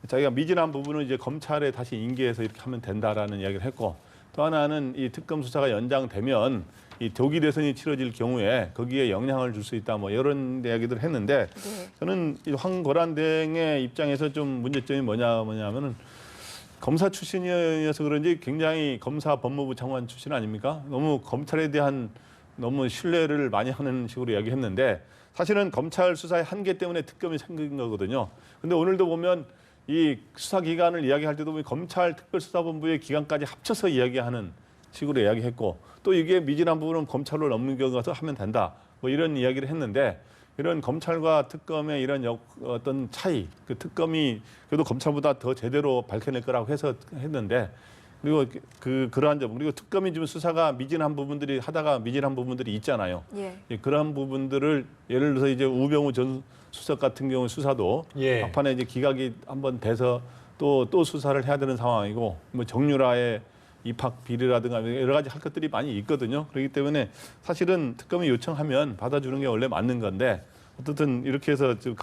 자기가 미진한 부분은 이제 검찰에 다시 인계해서 이렇게 하면 된다라는 이야기를 했고 또 하나는 이 특검 수사가 연장되면 이 조기 대선이 치러질 경우에 거기에 영향을 줄 수 있다 뭐 이런 이야기들을 했는데 네. 저는 이 황교안 대행의 입장에서 좀 문제점이 뭐냐면은 검사 출신이어서 그런지 굉장히 검사 법무부 장관 출신 아닙니까? 너무 검찰에 대한 너무 신뢰를 많이 하는 식으로 이야기했는데 사실은 검찰 수사의 한계 때문에 특검이 생긴 거거든요. 근데 오늘도 보면 이 수사 기간을 이야기할 때도 보면 검찰 특별수사본부의 기간까지 합쳐서 이야기하는 식으로 이야기했고 또 이게 미진한 부분은 검찰로 넘겨가서 하면 된다. 뭐 이런 이야기를 했는데 이런 검찰과 특검의 이런 어떤 차이, 그 특검이 그래도 검찰보다 더 제대로 밝혀낼 거라고 해서 했는데 그리고 그러한 점 그리고 특검이 지금 수사가 미진한 부분들이 하다가 미진한 부분들이 있잖아요. 예. 그런 부분들을 예를 들어서 이제 우병우 전 수석 같은 경우 수사도 예. 막판에 이제 기각이 한번 돼서 또 수사를 해야 되는 상황이고 뭐 정유라의 입학 비리라든가 여러 가지 할 것들이 많이 있거든요. 그렇기 때문에 사실은 특검이 요청하면 받아주는 게 원래 맞는 건데 어쨌든 이렇게 해서 지금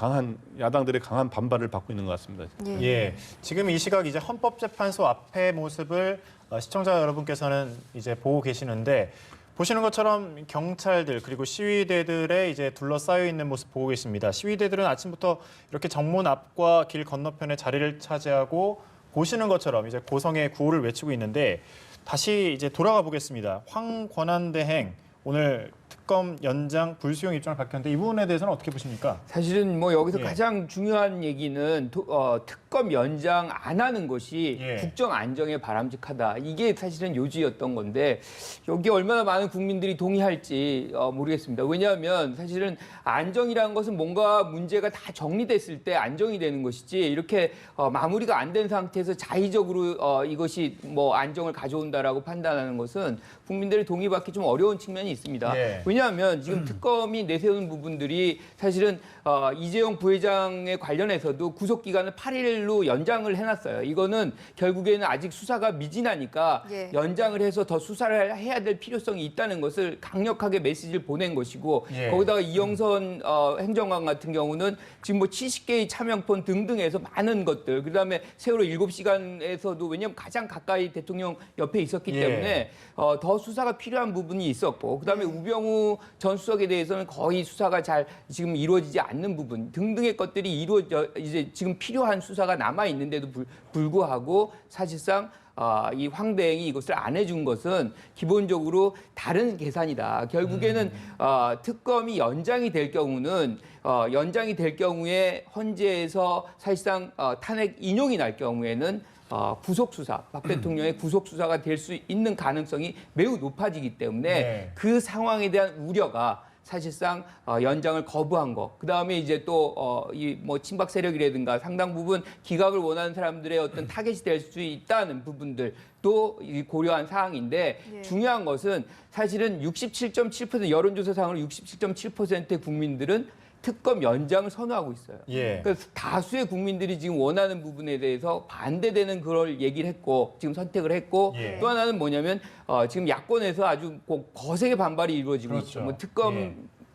야당들의 강한 반발을 받고 있는 것 같습니다. 예. 예. 지금 이 시각 이제 헌법재판소 앞의 모습을 시청자 여러분께서는 이제 보고 계시는데 보시는 것처럼 경찰들 그리고 시위대들의 이제 둘러싸여 있는 모습 보고 계십니다. 시위대들은 아침부터 이렇게 정문 앞과 길 건너편에 자리를 차지하고 보시는 것처럼 이제 고성의 구호를 외치고 있는데 다시 이제 돌아가 보겠습니다. 황권한 대행 오늘 특검 연장 불수용 입장을 밝혔는데 이 부분에 대해서는 어떻게 보십니까? 사실은 뭐 여기서 예. 가장 중요한 얘기는 특검 연장 안 하는 것이 예. 국정 안정에 바람직하다. 이게 사실은 요지였던 건데 여기 얼마나 많은 국민들이 동의할지 모르겠습니다. 왜냐하면 사실은 안정이라는 것은 뭔가 문제가 다 정리됐을 때 안정이 되는 것이지 이렇게 마무리가 안 된 상태에서 자의적으로 이것이 뭐 안정을 가져온다라고 판단하는 것은 국민들의 동의받기 좀 어려운 측면이 있습니다. 예. 왜냐하면 지금 특검이 내세우는 부분들이 사실은 이재용 부회장에 관련해서도 구속 기간을 8일로 연장을 해놨어요. 이거는 결국에는 아직 수사가 미진하니까 예. 연장을 해서 더 수사를 해야 될 필요성이 있다는 것을 강력하게 메시지를 보낸 것이고 예. 거기다가 이영선 행정관 같은 경우는 지금 뭐 70개의 차명폰 등등해서 많은 것들 그다음에 세월호 7시간에서도 왜냐하면 가장 가까이 대통령 옆에 있었기 예. 때문에 더 수사가 필요한 부분이 있었고 그다음에 우병우 전 수석에 대해서는 거의 수사가 잘 지금 이루어지지 않는 부분 등등의 것들이 이제 지금 필요한 수사가 남아 있는데도 불구하고 사실상 이 황대행이 이것을 안 해준 것은 기본적으로 다른 계산이다. 결국에는 특검이 연장이 될 경우는 연장이 될 경우에 헌재에서 사실상 탄핵 인용이 날 경우에는 구속 수사, 박 대통령의 구속 수사가 될 수 있는 가능성이 매우 높아지기 때문에 네. 그 상황에 대한 우려가 사실상 연장을 거부한 거. 그다음에 이제 또 이 뭐 친박 세력이라든가 상당 부분 기각을 원하는 사람들의 어떤 타겟이 될 수 있다는 부분들도 고려한 사항인데 예. 중요한 것은 사실은 67.7% 여론조사상으로 67.7%의 국민들은 특검 연장을 선호하고 있어요. 예. 그래서 다수의 국민들이 지금 원하는 부분에 대해서 반대되는 그걸 얘기를 했고 지금 선택을 했고 예. 또 하나는 뭐냐면 지금 야권에서 아주 거세게 반발이 이루어지고 그렇죠. 있죠. 뭐 특검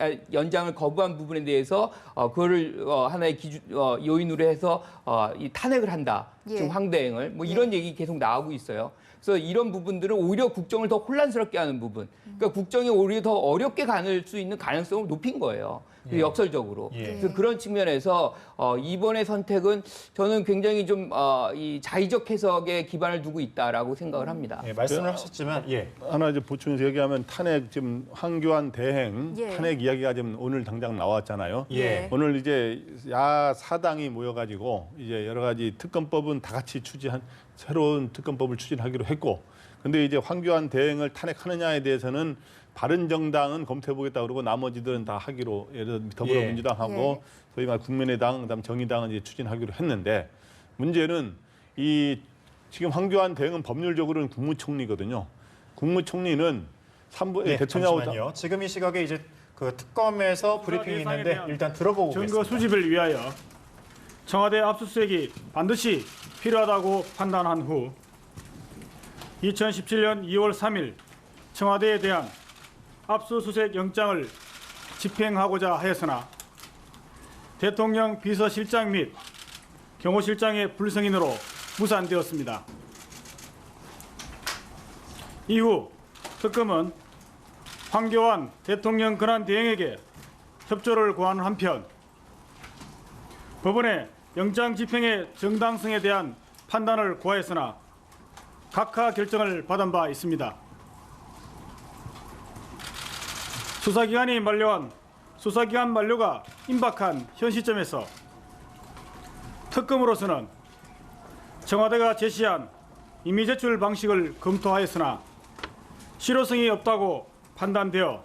예. 연장을 거부한 부분에 대해서 그거를 하나의 요인으로 해서 이 탄핵을 한다. 예. 지금 황대행을 뭐 이런 얘기 계속 나오고 있어요. 그래서 이런 부분들은 오히려 국정을 더 혼란스럽게 하는 부분. 그러니까 국정이 오히려 더 어렵게 가는 수 있는 가능성을 높인 거예요. 예. 역설적으로. 예. 그래서 그런 측면에서 이번의 선택은 저는 굉장히 좀 이 자의적 해석에 기반을 두고 있다라고 생각을 합니다. 예, 말씀을 하셨지만 예. 하나 이제 보충해서 얘기하면 탄핵 지금 황교안 대행 예. 탄핵 이야기가 지금 오늘 당장 나왔잖아요. 예. 오늘 이제 야사당이 모여가지고 이제 여러 가지 특검법은 다 같이 추진한 새로운 특검법을 추진하기로 했고, 근데 이제 황교안 대행을 탄핵하느냐에 대해서는 바른정당은 검토해보겠다 그러고 나머지들은 다 하기로 예를 들어 더불어민주당하고 소위 말 국민의당, 그다음 정의당은 이제 추진하기로 했는데 문제는 이 지금 황교안 대행은 법률적으로는 국무총리거든요. 국무총리는 예, 대통령하고 잠시만요. 지금 이 시각에 이제 그 특검에서 브리핑이 있는데 일단 들어보고 증거 오겠습니다. 수집을 위하여 청와대 압수수색이 반드시 필요하다고 판단한 후 2017년 2월 3일 청와대에 대한 압수수색 영장을 집행하고자 하였으나 대통령 비서실장 및 경호실장의 불승인으로 무산되었습니다. 이후 특검은 황교안 대통령 권한 대행에게 협조를 구하는 한편 법원에 영장 집행의 정당성에 대한 판단을 구하였으나 각하 결정을 받은 바 있습니다. 수사기간이 만료한 수사기간 만료가 임박한 현 시점에서 특검으로서는 청와대가 제시한 임의 제출 방식을 검토하였으나 실효성이 없다고 판단되어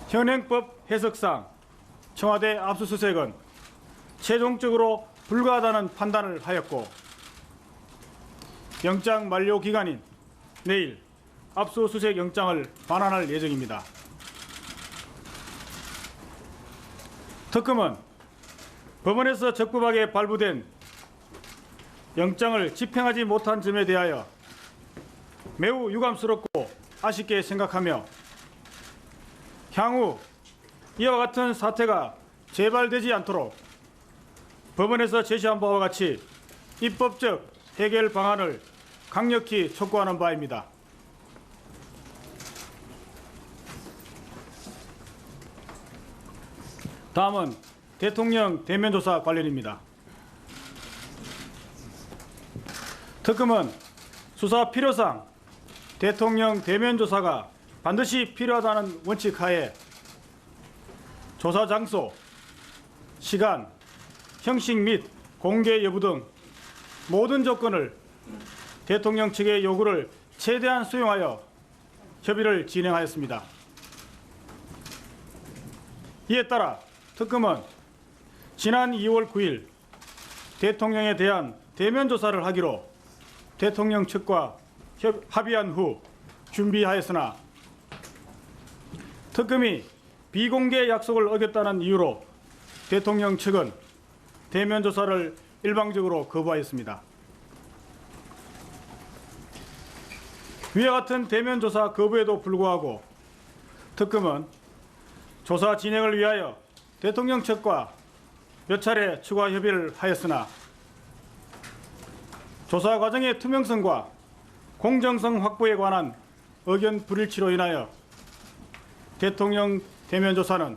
현행법 해석상 청와대 압수수색은 최종적으로 불가하다는 판단을 하였고 영장 만료 기간인 내일 압수수색 영장을 반환할 예정입니다. 특검은 법원에서 적법하게 발부된 영장을 집행하지 못한 점에 대하여 매우 유감스럽고 아쉽게 생각하며 향후 이와 같은 사태가 재발되지 않도록 법원에서 제시한 바와 같이 입법적 해결 방안을 강력히 촉구하는 바입니다. 다음은 대통령 대면 조사 관련입니다. 특검은 수사 필요상 대통령 대면 조사가 반드시 필요하다는 원칙 하에 조사 장소, 시간, 형식 및 공개 여부 등 모든 조건을 대통령 측의 요구를 최대한 수용하여 협의를 진행하였습니다. 이에 따라 특검은 지난 2월 9일 대통령에 대한 대면 조사를 하기로 대통령 측과 합의한 후 준비하였으나 특검이 비공개 약속을 어겼다는 이유로 대통령 측은 대면 조사를 일방적으로 거부하였습니다. 위와 같은 대면 조사 거부에도 불구하고 특검은 조사 진행을 위하여 대통령 측과 몇 차례 추가 협의를 하였으나 조사 과정의 투명성과 공정성 확보에 관한 의견 불일치로 인하여 대통령 대면 조사는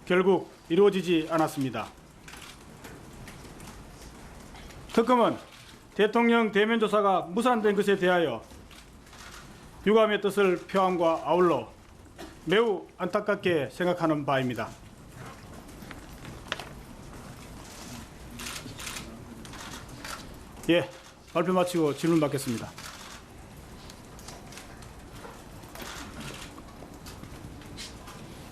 결국 이루어지지 않았습니다. 특검은 대통령 대면 조사가 무산된 것에 대하여 유감의 뜻을 표함과 아울러 매우 안타깝게 생각하는 바입니다. 예, 발표 마치고 질문 받겠습니다.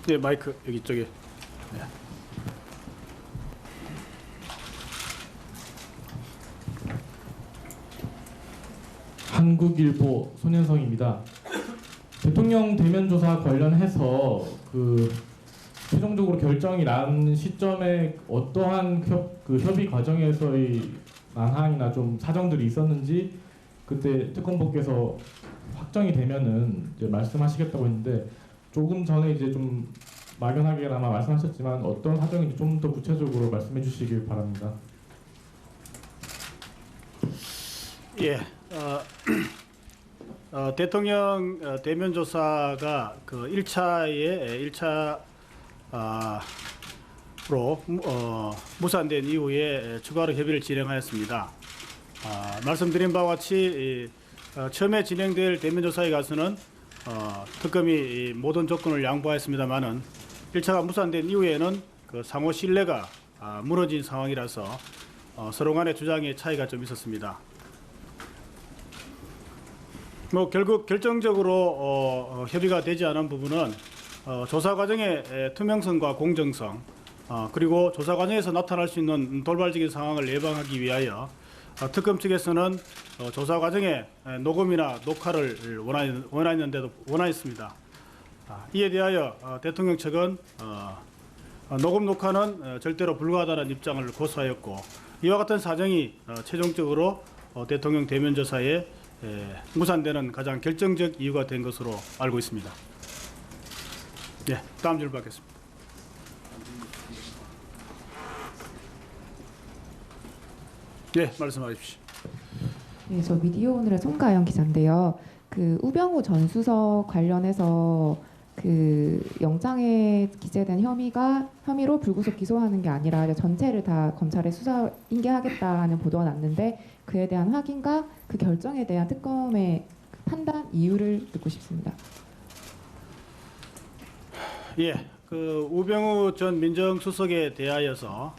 예, 마이크 여기 쪽에. 네. 한국일보 손현성입니다. 대통령 대면 조사 관련해서 최종적으로 결정이 난 시점에 어떠한 협의 과정에서의 난항이나 좀 사정들이 있었는지 그때 특검보께서 확정이 되면은 이제 말씀하시겠다고 했는데 조금 전에 이제 좀 막연하게나마 말씀하셨지만 어떤 사정인지 좀 더 구체적으로 말씀해 주시길 바랍니다. 예, 대통령 대면 조사가 그 1차로 무산된 이후에 추가로 협의를 진행하였습니다. 말씀드린 바와 같이 처음에 진행될 대면 조사에 가서는 특검이 모든 조건을 양보하였습니다만은 1차가 무산된 이후에는 그 상호 신뢰가 무너진 상황이라서 서로 간의 주장의 차이가 좀 있었습니다. 결국 결정적으로 협의가 되지 않은 부분은 조사 과정의 투명성과 공정성 그리고 조사 과정에서 나타날 수 있는 돌발적인 상황을 예방하기 위하여 특검 측에서는 조사 과정에 녹음이나 녹화를 원하였습니다. 이에 대하여 대통령 측은 녹음 녹화는 절대로 불가하다는 입장을 고수하였고 이와 같은 사정이 최종적으로 대통령 대면 조사에 무산되는 가장 결정적 이유가 된 것으로 알고 있습니다. 네, 다음 질문 받겠습니다. 네, 말씀하십시오. 네, 저 미디어 오늘의 송가영 기자인데요. 그 우병우 전 수석 관련해서 그 영장에 기재된 혐의로 불구속 기소하는 게 아니라 전체를 다 검찰에 수사 인계하겠다는 보도가 났는데 그에 대한 확인과 그 결정에 대한 특검의 판단 이유를 듣고 싶습니다. 예, 그 우병우 전 민정수석에 대하여서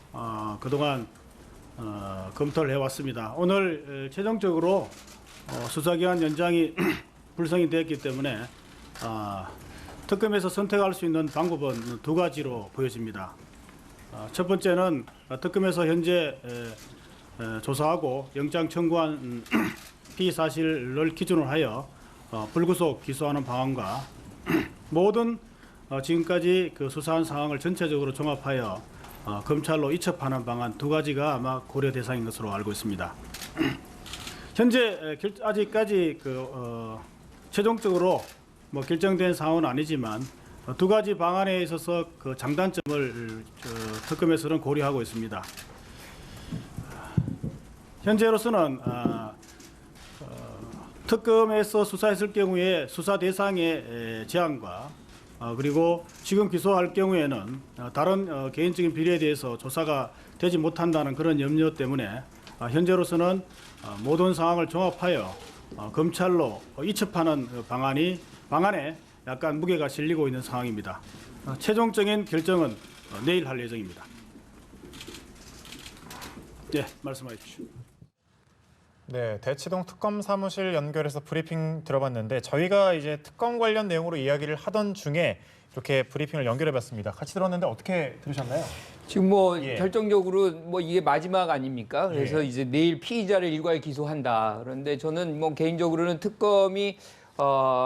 그동안 검토를 해왔습니다. 오늘 최종적으로 수사기한 연장이 불성이 되었기 때문에 특검에서 선택할 수 있는 방법은 두 가지로 보여집니다. 첫 번째는 특검에서 현재 조사하고 영장 청구한 피의사실을 기준으로 하여 불구속 기소하는 방안과 모든 지금까지 그 수사한 상황을 전체적으로 종합하여 검찰로 이첩하는 방안 두 가지가 아마 고려 대상인 것으로 알고 있습니다. 현재 아직까지 최종적으로 결정된 상황은 아니지만 두 가지 방안에 있어서 그 장단점을 특검에서는 고려하고 있습니다. 현재로서는 특검에서 수사했을 경우에 수사 대상의 제한과 그리고 지금 기소할 경우에는 다른 개인적인 비리에 대해서 조사가 되지 못한다는 그런 염려 때문에 현재로서는 모든 상황을 종합하여 검찰로 이첩하는 방안에 약간 무게가 실리고 있는 상황입니다. 최종적인 결정은 내일 할 예정입니다. 네, 말씀하십시오. 네, 대치동 특검 사무실 연결해서 브리핑 들어봤는데 저희가 이제 특검 관련 내용으로 이야기를 하던 중에 이렇게 브리핑을 연결해봤습니다. 같이 들었는데 어떻게 들으셨나요? 지금 결정적으로 이게 마지막 아닙니까? 그래서 이제 내일 피의자를 일괄 기소한다. 그런데 저는 개인적으로는 특검이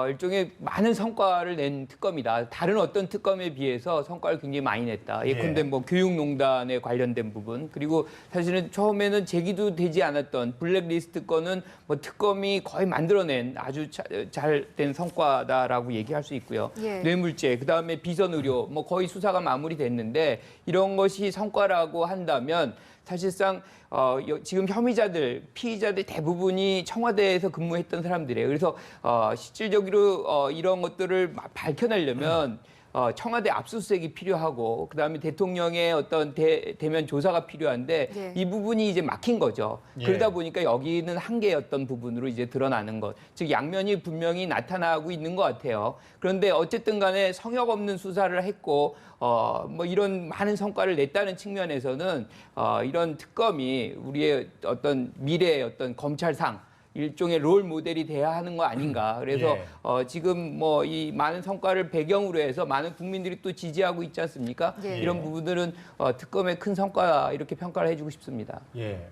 일종의 많은 성과를 낸 특검이다. 다른 어떤 특검에 비해서 성과를 굉장히 많이 냈다. 예컨대 뭐 교육농단에 관련된 부분, 그리고 사실은 처음에는 제기도 되지 않았던 블랙리스트 건은 뭐 특검이 거의 만들어낸 아주 잘된 성과다라고 얘기할 수 있고요. 뇌물죄, 그다음에 비선 의료, 뭐 거의 수사가 마무리됐는데 이런 것이 성과라고 한다면 사실상 지금 혐의자들, 피의자들 대부분이 청와대에서 근무했던 사람들이에요. 그래서 실질적으로 이런 것들을 밝혀내려면 청와대 압수수색이 필요하고 그다음에 대통령의 어떤 대면 조사가 필요한데 이 부분이 이제 막힌 거죠. 그러다 보니까 여기는 한계였던 부분으로 이제 드러나는 것. 즉 양면이 분명히 나타나고 있는 것 같아요. 그런데 어쨌든 간에 성역 없는 수사를 했고 뭐 이런 많은 성과를 냈다는 측면에서는 이런 특검이 우리의 어떤 미래의 어떤 검찰상 일종의 롤 모델이 돼야 하는 거 아닌가. 그래서 지금 뭐 이 많은 성과를 배경으로 해서 많은 국민들이 또 지지하고 있지 않습니까? 이런 부분들은 특검의 큰 성과 이렇게 평가를 해주고 싶습니다.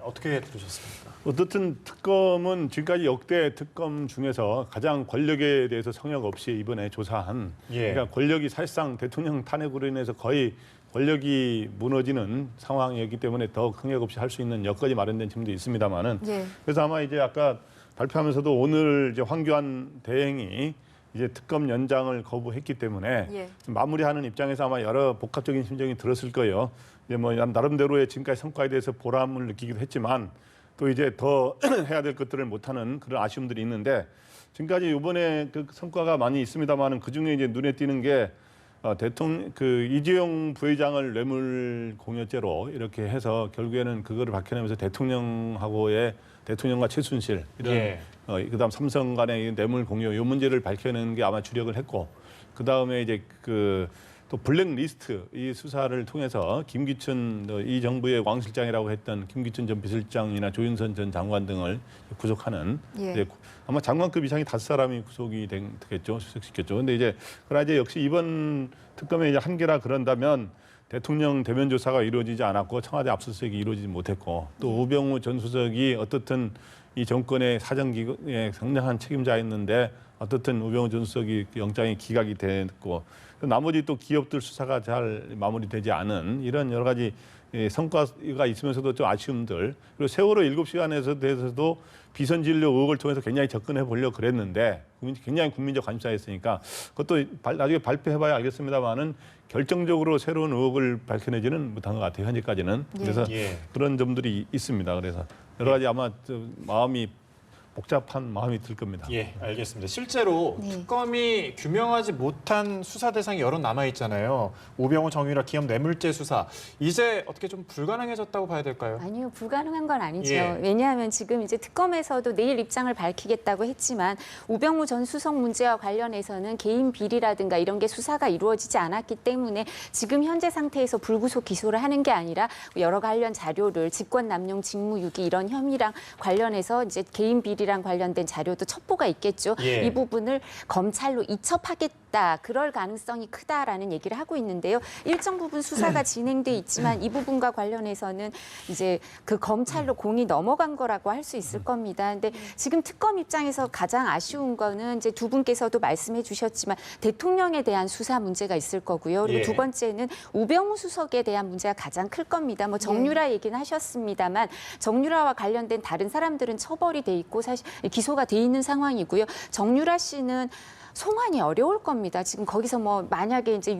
어떻게 들으셨습니까? 어떻든 특검은 지금까지 역대 특검 중에서 가장 권력에 대해서 성역 없이 이번에 조사한 그러니까 권력이 사실상 대통령 탄핵으로 인해서 거의 권력이 무너지는 상황이었기 때문에 더 성역 없이 할 수 있는 여건이 마련된 점도 있습니다만은 그래서 아마 이제 아까 발표하면서도 오늘 이제 황교안 대행이 이제 특검 연장을 거부했기 때문에 마무리하는 입장에서 아마 여러 복합적인 심정이 들었을 거예요. 이제 뭐 나름대로의 지금까지 성과에 대해서 보람을 느끼기도 했지만 또 이제 더 해야 될 것들을 못하는 그런 아쉬움들이 있는데 지금까지 이번에 그 성과가 많이 있습니다만은 그 중에 이제 눈에 띄는 게 대통령 이재용 부회장을 뇌물 공여죄로 이렇게 해서 결국에는 그거를 밝혀내면서 대통령과 최순실 이런 그다음 삼성 간의 뇌물 공여 이 문제를 밝혀내는 게 아마 주력을 했고 그 다음에 이제 또 블랙리스트 이 수사를 통해서 김기춘 이 정부의 왕실장이라고 했던 김기춘 전 비서실장이나 조윤선 전 장관 등을 구속하는 이제 아마 장관급 이상이 5사람이 구속이 되겠죠, 수색시켰죠. 근데 이제 그러나 이제 역시 이번 특검의 이제 한계라 그런다면 대통령 대면 조사가 이루어지지 않았고 청와대 압수수색이 이루어지지 못했고 또 우병우 전 수석이 어떻든 이 정권의 사정기관에 상당한 책임자였는데 어떻든 우병우 전 수석이 영장이 기각이 됐고 나머지 또 기업들 수사가 잘 마무리되지 않은 이런 여러 가지 성과가 있으면서도 좀 아쉬움들 그리고 세월호 7시간에서 대해서도 비선 진료 의혹을 통해서 굉장히 접근해 보려고 그랬는데 굉장히 국민적 관심사였으니까 그것도 나중에 발표해봐야 알겠습니다만은 결정적으로 새로운 의혹을 밝혀내지는 못한 것 같아요 현재까지는. 그래서 그런 점들이 있습니다. 그래서 여러 가지 아마 마음이 복잡한 마음이 들 겁니다. 알겠습니다. 실제로 특검이 규명하지 못한 수사 대상이 여러 남아 있잖아요. 우병우 정유라 기업 뇌물죄 수사. 이제 어떻게 좀 불가능해졌다고 봐야 될까요? 아니요, 불가능한 건 아니죠. 왜냐하면 지금 이제 특검에서도 내일 입장을 밝히겠다고 했지만 우병우 전 수석 문제와 관련해서는 개인 비리라든가 이런 게 수사가 이루어지지 않았기 때문에 지금 현재 상태에서 불구속 기소를 하는 게 아니라 여러 관련 자료를 직권남용 직무유기 이런 혐의랑 관련해서 이제 개인 비리랑 관련된 자료도 첩보가 있겠죠. 이 부분을 검찰로 이첩하겠다. 그럴 가능성이 크다라는 얘기를 하고 있는데요. 일정 부분 수사가 진행돼 있지만 이 부분과 관련해서는 이제 그 검찰로 공이 넘어간 거라고 할 수 있을 겁니다. 근데 지금 특검 입장에서 가장 아쉬운 거는 이제 두 분께서도 말씀해 주셨지만 대통령에 대한 수사 문제가 있을 거고요. 그리고 두 번째는 우병우 수석에 대한 문제가 가장 클 겁니다. 뭐 정유라 얘기는 하셨습니다만 정유라와 관련된 다른 사람들은 처벌이 돼 있고 사실 기소가 돼 있는 상황이고요. 정유라 씨는 송환이 어려울 겁니다. 지금 거기서 뭐 만약에 이제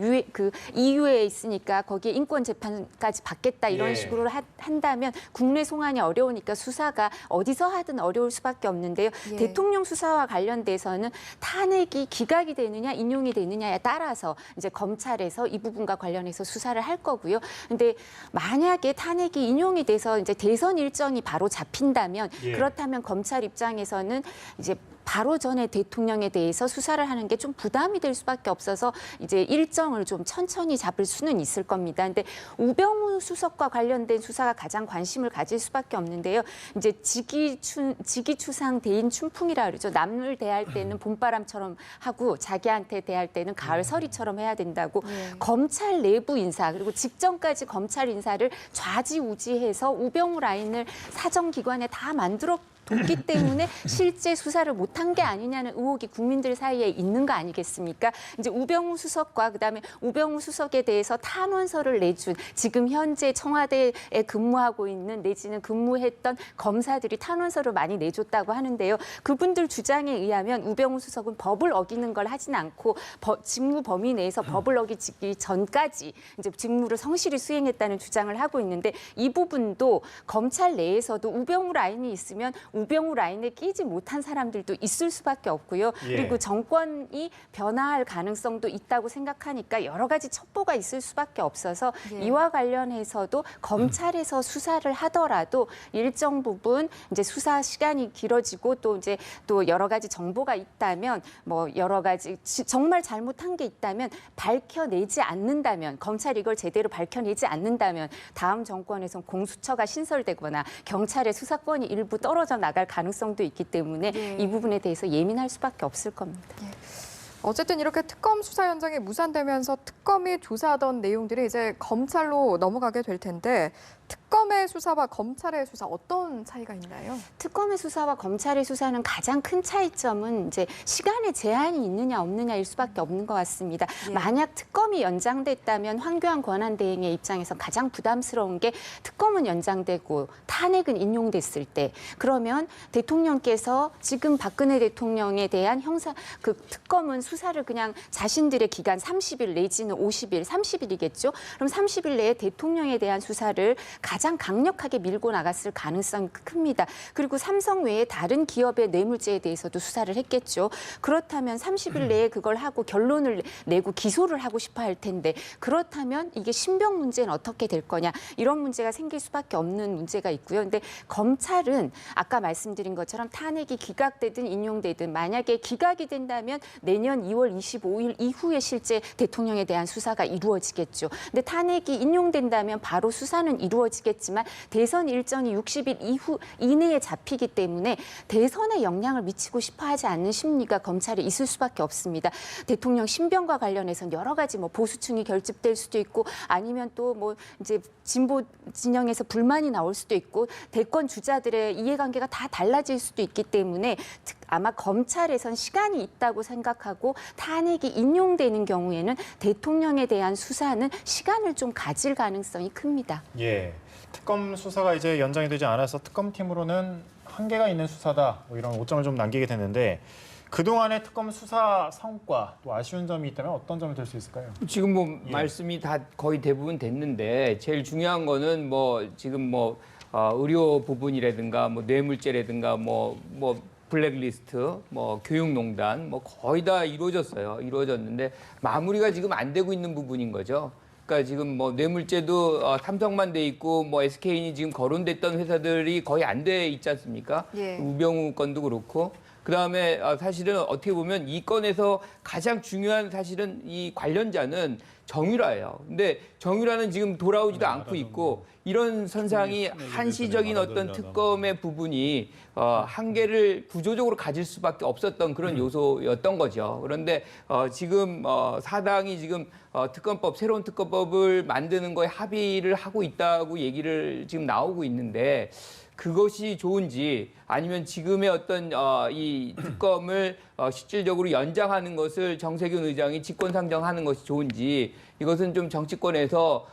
EU에 있으니까 거기에 인권 재판까지 받겠다 이런 식으로 한다면 국내 송환이 어려우니까 수사가 어디서 하든 어려울 수밖에 없는데요. 대통령 수사와 관련돼서는 탄핵이 기각이 되느냐 인용이 되느냐에 따라서 이제 검찰에서 이 부분과 관련해서 수사를 할 거고요. 근데 만약에 탄핵이 인용이 돼서 이제 대선 일정이 바로 잡힌다면 그렇다면 검찰 입장에서는 이제 바로 전에 대통령에 대해서 수사를 하는 게 좀 부담이 될 수밖에 없어서 이제 일정을 좀 천천히 잡을 수는 있을 겁니다. 근데 우병우 수석과 관련된 수사가 가장 관심을 가질 수밖에 없는데요. 이제 지기추상 대인춘풍이라 그러죠. 남을 대할 때는 봄바람처럼 하고 자기한테 대할 때는 가을서리처럼 해야 된다고 검찰 내부 인사 그리고 직전까지 검찰 인사를 좌지우지해서 우병우 라인을 사정기관에 다 만들어 뒀기 때문에 실제 수사를 못한 게 아니냐는 의혹이 국민들 사이에 있는 거 아니겠습니까? 이제 우병우 수석과 그다음에 우병우 수석에 대해서 탄원서를 내준 지금 현재 청와대에 근무하고 있는 내지는 근무했던 검사들이 탄원서를 많이 내줬다고 하는데요. 그분들 주장에 의하면 우병우 수석은 법을 어기는 걸 하진 않고 직무 범위 내에서 법을 어기기 전까지 이제 직무를 성실히 수행했다는 주장을 하고 있는데 이 부분도 검찰 내에서도 우병우 라인이 있으면 우병우 라인에 끼지 못한 사람들도 있을 수밖에 없고요. 예. 그리고 정권이 변화할 가능성도 있다고 생각하니까 여러 가지 첩보가 있을 수밖에 없어서 예. 이와 관련해서도 검찰에서 수사를 하더라도 일정 부분 이제 수사 시간이 길어지고 또 이제 또 여러 가지 정보가 있다면 뭐 여러 가지 정말 잘못한 게 있다면 밝혀내지 않는다면 검찰이 이걸 제대로 밝혀내지 않는다면 다음 정권에선 공수처가 신설되거나 경찰의 수사권이 일부 떨어져 나갈 가능성도 있기 때문에 예. 이 부분에 대해서 예민할 수밖에 없을 겁니다. 어쨌든 이렇게 특검 수사 현장이 무산되면서 특검이 조사하던 내용들이 이제 검찰로 넘어가게 될 텐데 특검의 수사와 검찰의 수사 어떤 차이가 있나요? 특검의 수사와 검찰의 수사는 가장 큰 차이점은 이제 시간에 제한이 있느냐 없느냐일 수밖에 없는 것 같습니다. 예. 만약 특검이 연장됐다면 황교안 권한대행의 입장에서 가장 부담스러운 게 특검은 연장되고 탄핵은 인용됐을 때 그러면 대통령께서 지금 박근혜 대통령에 대한 그 특검은 수사를 그냥 자신들의 기간 30일 내지는 50일, 30일이겠죠. 그럼 30일 내에 대통령에 대한 수사를 가장 강력하게 밀고 나갔을 가능성이 큽니다. 그리고 삼성 외에 다른 기업의 뇌물죄에 대해서도 수사를 했겠죠. 그렇다면 30일 내에 그걸 하고 결론을 내고 기소를 하고 싶어 할 텐데 그렇다면 이게 신병 문제는 어떻게 될 거냐 이런 문제가 생길 수밖에 없는 문제가 있고요. 근데 검찰은 아까 말씀드린 것처럼 탄핵이 기각되든 인용되든 만약에 기각이 된다면 내년 2월 25일 이후에 실제 대통령에 대한 수사가 이루어지겠죠. 근데 탄핵이 인용된다면 바로 수사는 이루어지겠지만 대선 일정이 60일 이내에 잡히기 때문에 대선에 영향을 미치고 싶어 하지 않는 심리가 검찰에 있을 수밖에 없습니다. 대통령 신병과 관련해서는 여러 가지 뭐 보수층이 결집될 수도 있고 아니면 또 뭐 이제 진보 진영에서 불만이 나올 수도 있고 대권 주자들의 이해관계가 다 달라질 수도 있기 때문에 아마 검찰에선 시간이 있다고 생각하고 탄핵이 인용되는 경우에는 대통령에 대한 수사는 시간을 좀 가질 가능성이 큽니다. 예. 특검 수사가 이제 연장이 되지 않아서 특검팀으로는 한계가 있는 수사다. 뭐 이런 오점을 좀 남기게 됐는데 그동안의 특검 수사 성과 또 아쉬운 점이 있다면 어떤 점이 될 수 있을까요? 지금 뭐 말씀이 다 거의 대부분 됐는데 제일 중요한 거는 뭐 지금 뭐 의료 부분이라든가 뭐 뇌물죄라든가 뭐 블랙리스트, 뭐 교육농단, 뭐 거의 다 이루어졌어요. 이루어졌는데 마무리가 지금 안 되고 있는 부분인 거죠. 그러니까 지금 뭐 뇌물죄도 삼성만 돼 있고 뭐 SK인이 지금 거론됐던 회사들이 거의 안 돼 있지 않습니까? 예. 우병우 건도 그렇고. 그다음에 사실은 어떻게 보면 이 건에서 가장 중요한 사실은 이 관련자는 정유라예요. 근데 정유라는 지금 돌아오지도 않고 있고 이런 선상이 한시적인 어떤 특검의 부분이 한계를 구조적으로 가질 수밖에 없었던 그런 요소였던 거죠. 그런데 지금 사당이 지금 특검법 새로운 특검법을 만드는 거에 합의를 하고 있다고 얘기를 지금 나오고 있는데 그것이 좋은지 아니면 지금의 어떤 이 특검을 실질적으로 연장하는 것을 정세균 의장이 직권상정하는 것이 좋은지 이것은 좀 정치권에서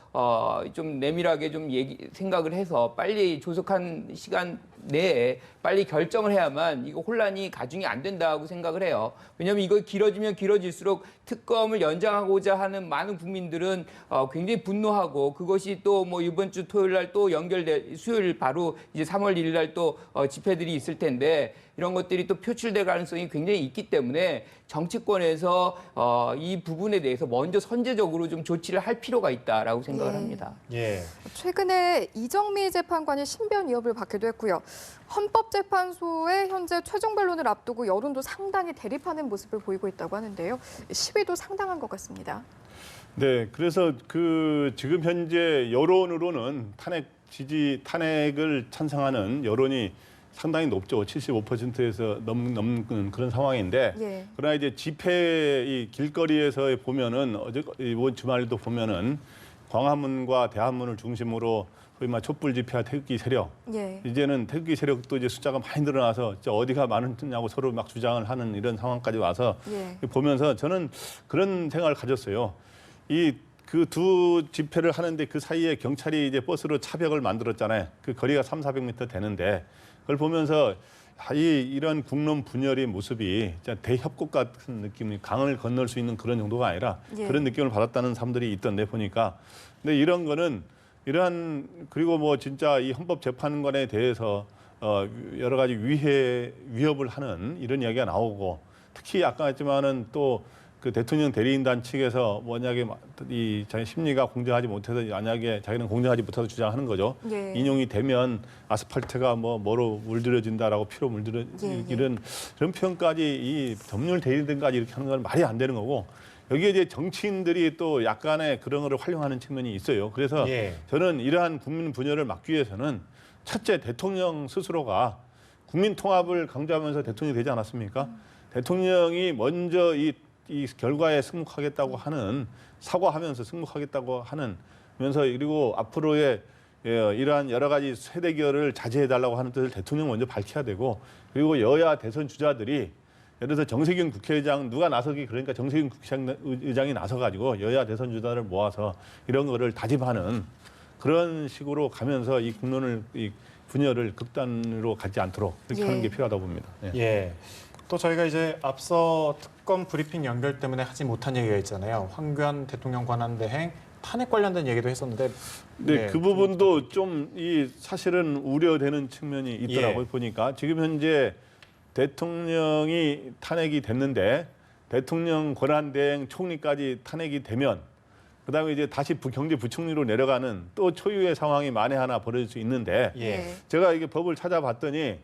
좀 내밀하게 좀 생각을 해서 빨리 조속한 시간 내에 빨리 결정을 해야만 이거 혼란이 가중이 안 된다고 생각을 해요. 왜냐하면 이거 길어지면 길어질수록 특검을 연장하고자 하는 많은 국민들은 굉장히 분노하고 그것이 또 뭐 이번 주 토요일 날 또 수요일 바로 이제 3월 1일 날 또 집회들이 있을 텐데 이런 것들이 또 표출될 가능성이 굉장히 있기 때문에 정치권에서 이 부분에 대해서 먼저 선제적으로 좀 조치를 할 필요가 있다라고 생각을 합니다. 예. 최근에 이정미 재판관이 신변 위협을 받기도 했고요. 헌법재판소의 현재 최종 변론을 앞두고 여론도 상당히 대립하는 모습을 보이고 있다고 하는데요. 시위도 상당한 것 같습니다. 네, 그래서 지금 현재 여론으로는 탄핵을 찬성하는 여론이 상당히 높죠. 75%에서 넘는 그런 상황인데 예. 그러나 이제 집회 이 길거리에서 보면은 이번 주말도 보면은 광화문과 대한문을 중심으로 소위 말 촛불 집회와 태극기 세력. 예. 이제는 태극기 세력도 이제 숫자가 많이 늘어나서 진짜 어디가 많으냐고 서로 막 주장을 하는 이런 상황까지 와서 예. 보면서 저는 그런 생각을 가졌어요. 그 두 집회를 하는데 그 사이에 경찰이 이제 버스로 차벽을 만들었잖아요. 그 거리가 300~400m 되는데 그걸 보면서 이런 국론 분열의 모습이 진짜 대협곡 같은 느낌이 강을 건널 수 있는 그런 정도가 아니라 예. 그런 느낌을 받았다는 사람들이 있던데 보니까. 근데 이런 거는 그리고 뭐 진짜 이 헌법재판관에 대해서 여러 가지 위협을 하는 이런 이야기가 나오고 특히 아까 했지만은 또 그 대통령 대리인단 측에서 만약에 이 자기 심리가 공정하지 못해서 만약에 자기는 공정하지 못해서 주장하는 거죠. 예. 인용이 되면 아스팔트가 뭐로 물들여진다라고 피로 물들여지는 그런 표현까지 이 법률 대리인단까지 이렇게 하는 건 말이 안 되는 거고 여기에 이제 정치인들이 또 약간의 그런 거를 활용하는 측면이 있어요. 그래서 예. 저는 이러한 국민 분열을 막기 위해서는 첫째 대통령 스스로가 국민 통합을 강조하면서 대통령이 되지 않았습니까? 대통령이 먼저 이 결과에 승복하겠다고 하는 사과하면서 승복하겠다고 하면서 그리고 앞으로의 이러한 여러 가지 세대결을 자제해달라고 하는 뜻을 대통령 먼저 밝혀야 되고 그리고 여야 대선 주자들이 예를 들어서 정세균 국회의장 누가 나서기 그러니까 정세균 국회의장이 나서가지고 여야 대선 주자를 모아서 이런 거를 다짐하는 그런 식으로 가면서 이 국론을 이 분열을 극단으로 가지 않도록 그렇게 하는 게 필요하다고 봅니다. 예. 예. 또 저희가 이제 앞서 특검 브리핑 연결 때문에 하지 못한 얘기가 있잖아요. 황교안 대통령 권한 대행 탄핵 관련된 얘기도 했었는데. 네, 그 부분도 좀 사실은 우려되는 측면이 있더라고요. 보니까 지금 현재 대통령이 탄핵이 됐는데 대통령 권한 대행 총리까지 탄핵이 되면 그다음에 이제 다시 경제부총리로 내려가는 또 초유의 상황이 만에 하나 벌어질 수 있는데 예. 제가 이게 법을 찾아봤더니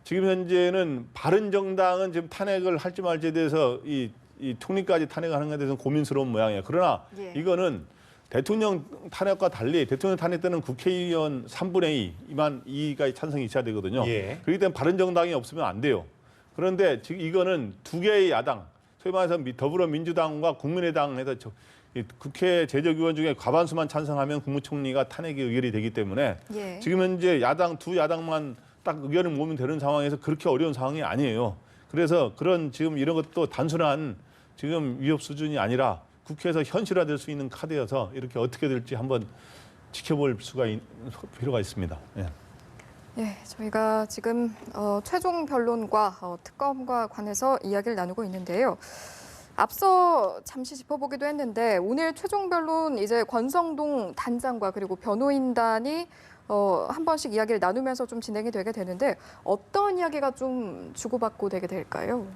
지금 현재는 바른정당은 지금 탄핵을 할지 말지에 대해서 이 총리까지 탄핵하는 것에 대해서는 고민스러운 모양이에요. 그러나 예. 이거는 대통령 탄핵과 달리 대통령 탄핵 때는 국회의원 3분의 2가 찬성이 있어야 되거든요. 예. 그렇기 때문에 바른정당이 없으면 안 돼요. 그런데 지금 이거는 두 개의 야당, 소위 말해서 더불어민주당과 국민의당에서 국회 제적위원 중에 과반수만 찬성하면 국무총리가 탄핵이 의결이 되기 때문에 예. 지금 현재 두 야당만 딱 의견을 모으면 되는 상황에서 그렇게 어려운 상황이 아니에요. 그래서 지금 이런 것도 단순한 지금 위협 수준이 아니라 국회에서 현실화될 수 있는 카드여서 이렇게 어떻게 될지 한번 지켜볼 필요가 있습니다. 예. 예, 저희가 지금 최종 변론과 특검과 관해서 이야기를 나누고 있는데요. 앞서 잠시 짚어보기도 했는데 오늘 최종 변론 이제 권성동 단장과 그리고 변호인단이 한 번씩 이야기를 나누면서 좀 진행이 되게 되는데 어떤 이야기가 좀 주고받고 되게 될까요?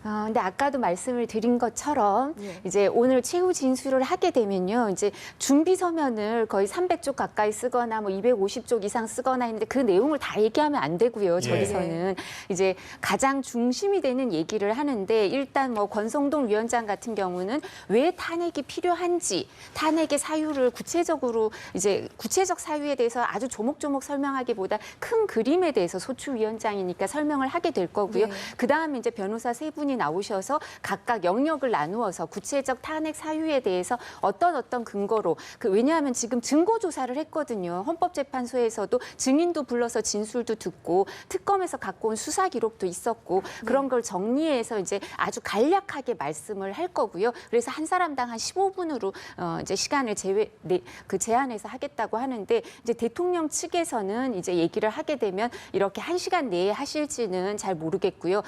근데 아까도 말씀을 드린 것처럼 예. 이제 오늘 최후 진술을 하게 되면요. 이제 준비 서면을 거의 300쪽 가까이 쓰거나 뭐 250쪽 이상 쓰거나 했는데 그 내용을 다 얘기하면 안 되고요. 저기서는 이제 가장 중심이 되는 얘기를 하는데 일단 뭐 권성동 위원장 같은 경우는 왜 탄핵이 필요한지 탄핵의 사유를 구체적으로 이제 구체적 사유에 대해서 아주 조목조목 설명하기보다 큰 그림에 대해서 소추위원장이니까 설명을 하게 될 거고요. 네. 그다음에 이제 변호사 세 분이 나오셔서 각각 영역을 나누어서 구체적 탄핵 사유에 대해서 어떤 근거로 왜냐하면 지금 증거 조사를 했거든요. 헌법재판소에서도 증인도 불러서 진술도 듣고 특검에서 갖고 온 수사 기록도 있었고 그런 걸 정리해서 이제 아주 간략하게 말씀을 할 거고요. 그래서 한 사람당 한 15분으로 이제 시간을 제한해서 하겠다고 하는데 이제 대통령 측에서는 이제 얘기를 하게 되면 이렇게 1시간 내에 하실지는 잘 모르겠고요.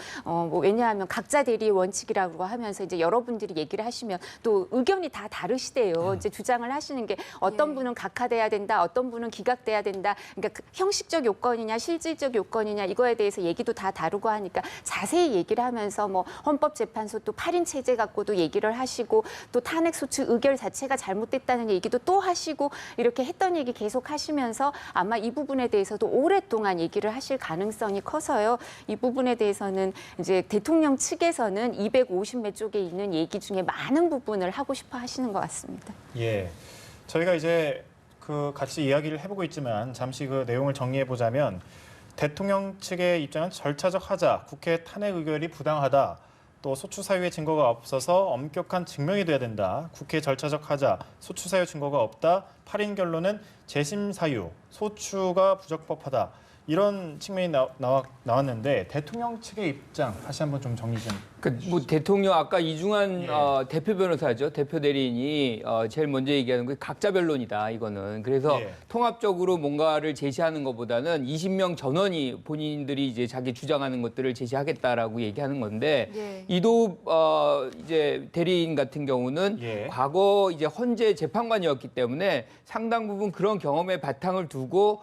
왜냐하면 각자 대리 원칙이라고 하면서 이제 여러분들이 얘기를 하시면 또 의견이 다 다르시대요. 이제 주장을 하시는 게 어떤 분은 각하돼야 된다, 어떤 분은 기각돼야 된다. 그러니까 형식적 요건이냐, 실질적 요건이냐 이거에 대해서 얘기도 다 다르고 하니까 자세히 얘기를 하면서 뭐 헌법재판소 또 8인 체제 갖고도 얘기를 하시고 또 탄핵소추 의결 자체가 잘못됐다는 얘기도 또 하시고 이렇게 했던 얘기 계속 하시면서 아마 이 부분에 대해서도 오랫동안 얘기를 하실 가능성이 커서요. 이 부분에 대해서는 이제 대통령 측에서는 250몇 쪽에 있는 얘기 중에 많은 부분을 하고 싶어 하시는 것 같습니다. 예. 저희가 이제 같이 이야기를 해보고 있지만 잠시 그 내용을 정리해 보자면 대통령 측의 입장은 절차적 하자, 국회 탄핵 의결이 부당하다. 또 소추 사유의 증거가 없어서 엄격한 증명이 돼야 된다. 국회 절차적 하자, 소추 사유 증거가 없다. 8인 결론은 재심 사유, 소추가 부적법하다. 이런 측면이 나왔는데 대통령 측의 입장 다시 한번 좀 정리 좀. 뭐 대통령 아까 이중환 대표 변호사죠. 대표 대리인이 제일 먼저 얘기하는 게 각자 변론이다 이거는. 그래서 통합적으로 뭔가를 제시하는 것보다는 20명 전원이 본인들이 이제 자기 주장하는 것들을 제시하겠다라고 얘기하는 건데 이도욱 이제 대리인 같은 경우는 과거 이제 헌재 재판관이었기 때문에 상당 부분 그런 경험의 바탕을 두고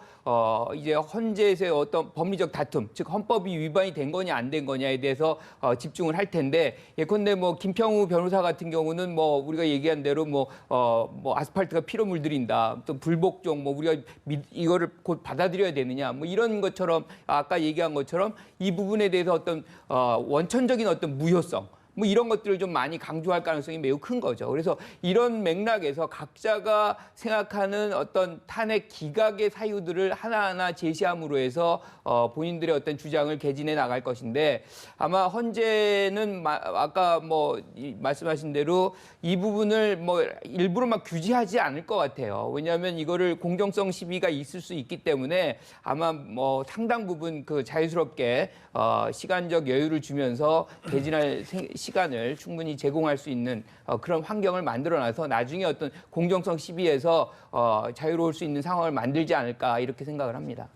이제 헌재에서의 어떤 법리적 다툼, 즉 헌법이 위반이 된 거냐 안 된 거냐에 대해서 집중을 할 텐데 예컨대 뭐 김평우 변호사 같은 경우는 뭐 우리가 얘기한 대로 뭐 아스팔트가 피로 물들인다, 또 불복종 뭐 우리가 이거를 곧 받아들여야 되느냐 뭐 이런 것처럼 아까 얘기한 것처럼 이 부분에 대해서 어떤 원천적인 어떤 무효성. 뭐 이런 것들을 좀 많이 강조할 가능성이 매우 큰 거죠. 그래서 이런 맥락에서 각자가 생각하는 어떤 탄핵 기각의 사유들을 하나하나 제시함으로 해서 본인들의 어떤 주장을 개진해 나갈 것인데 아마 헌재는 아까 뭐 말씀하신 대로 이 부분을 뭐 일부러 막 규제하지 않을 것 같아요. 왜냐하면 이거를 공정성 시비가 있을 수 있기 때문에 아마 뭐 상당 부분 그 자유스럽게 시간적 여유를 주면서 개진할 시간을 충분히 제공할 수 있는 그런 환경을 만들어놔서 나중에 어떤 공정성 시비에서 자유로울 수 있는 상황을 만들지 않을까 이렇게 생각을 합니다.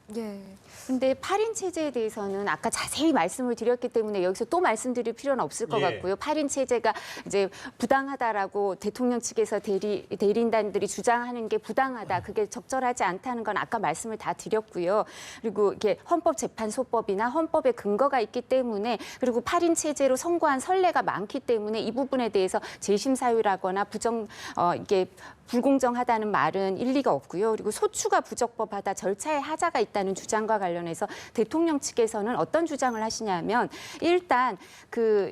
근데 8인 체제에 대해서는 아까 자세히 말씀을 드렸기 때문에 여기서 또 말씀드릴 필요는 없을 것 같고요. 8인 체제가 이제 부당하다라고 대통령 측에서 대리인단들이 주장하는 게 부당하다, 그게 적절하지 않다는 건 아까 말씀을 다 드렸고요. 그리고 이게 헌법재판소법이나 헌법에 근거가 있기 때문에, 그리고 8인 체제로 선고한 선례가 많기 때문에 이 부분에 대해서 재심 사유라거나 이게 불공정하다는 말은 일리가 없고요. 그리고 소추가 부적법하다, 절차에 하자가 있다는 주장과 관련해서 대통령 측에서는 어떤 주장을 하시냐면, 일단 그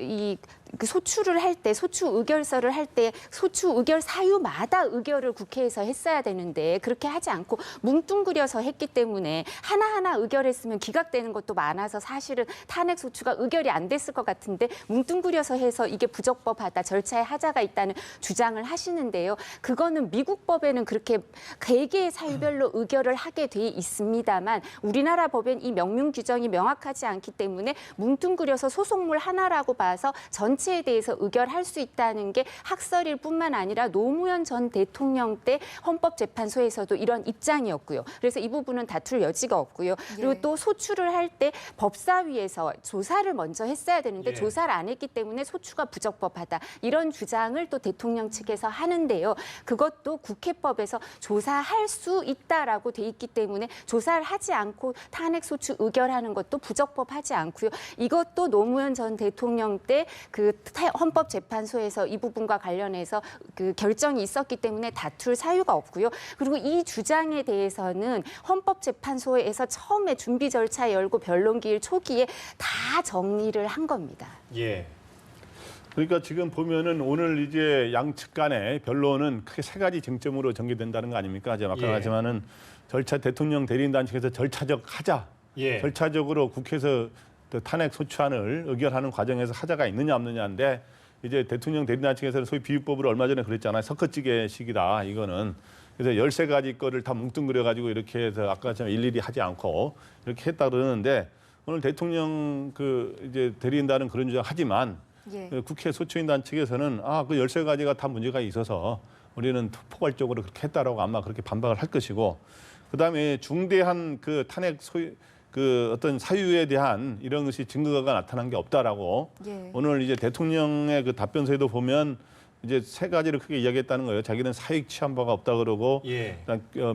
소추를 할 때, 소추 의결서를 할 때 소추 의결 사유마다 의결을 국회에서 했어야 되는데 그렇게 하지 않고 뭉뚱그려서 했기 때문에 하나하나 의결했으면 기각되는 것도 많아서 사실은 탄핵 소추가 의결이 안 됐을 것 같은데 뭉뚱그려서 해서 이게 부적법하다, 절차에 하자가 있다는 주장을 하시는데요. 그거는 미국 법에는 그렇게 개개의 사유별로 의결을 하게 돼 있습니다만 우리나라 법엔 이 명명 규정이 명확하지 않기 때문에 뭉뚱그려서 소속물 하나라고 봐서 전체에 대해서 의결할 수 있다는 게 학설일 뿐만 아니라 노무현 전 대통령 때 헌법재판소에서도 이런 입장이었고요. 그래서 이 부분은 다툴 여지가 없고요. 그리고 또 소추를 할 때 법사위에서 조사를 먼저 했어야 되는데 조사를 안 했기 때문에 소추가 부적법하다, 이런 주장을 또 대통령 측에서 하는데요. 그것도 국회법에서 조사할 수 있다라고 돼 있기 때문에 조사를 하지 않고 탄핵 소추 의결하는 것도 부적법하지 않고요. 이것도 노무현 전 대통령 때 그 헌법재판소에서 이 부분과 관련해서 그 결정이 있었기 때문에 다툴 사유가 없고요. 그리고 이 주장에 대해서는 헌법재판소에서 처음에 준비 절차 열고 변론기일 초기에 다 정리를 한 겁니다. 그러니까 지금 보면은 오늘 이제 양측 간의 변론은 크게 세 가지 쟁점으로 전개된다는 거 아닙니까? 제가 아까 말했지만은 대통령 대리인단 측에서 절차적 하자, 절차적으로 국회에서 탄핵 소추안을 의결하는 과정에서 하자가 있느냐 없느냐인데, 이제 대통령 대리인단 측에서는 소위 비유법으로 얼마 전에 그랬잖아요. 섞어찌개식이다 이거는. 그래서 13가지 거를 다 뭉뚱그려 가지고 이렇게 해서 아까처럼 일일이 하지 않고 이렇게 했다 그러는데, 오늘 대통령 이제 대리인단은 그런 주장하지만 국회 소추인단 측에서는 그 13가지가 다 문제가 있어서 우리는 포괄적으로 그렇게 했다라고 아마 그렇게 반박을 할 것이고, 그다음에 중대한 그 탄핵 어떤 사유에 대한 이런 것이 증거가 나타난 게 없다라고 오늘 이제 대통령의 그 답변서에도 보면 이제 세 가지를 크게 이야기했다는 거예요. 자기는 사익 취한 바가 없다 그러고,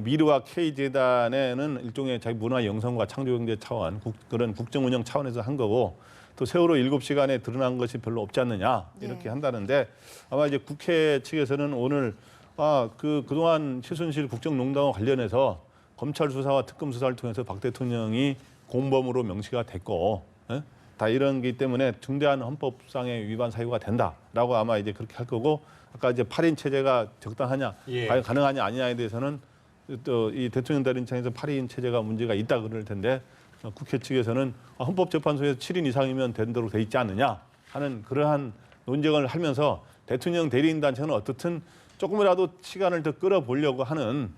미르와 K재단에는 일종의 자기 문화 영성과 창조경제 차원, 그런 국정운영 차원에서 한 거고, 또 세월호 7시간에 드러난 것이 별로 없지 않느냐 이렇게 한다는데, 아마 이제 국회 측에서는 오늘 그동안 최순실 국정농단과 관련해서 검찰 수사와 특검 수사를 통해서 박 대통령이 공범으로 명시가 됐고, 다 이런 게 때문에 중대한 헌법상의 위반 사유가 된다라고 아마 이제 그렇게 할 거고, 아까 이제 8인 체제가 적당하냐, 과연 가능하냐 아니냐에 대해서는 또 이 대통령 대리인단에서 8인 체제가 문제가 있다 그럴 텐데, 국회 측에서는 헌법재판소에서 7인 이상이면 된다고 돼 있지 않느냐 하는 그러한 논쟁을 하면서 대통령 대리인 단체는 어떻든 조금이라도 시간을 더 끌어보려고 하는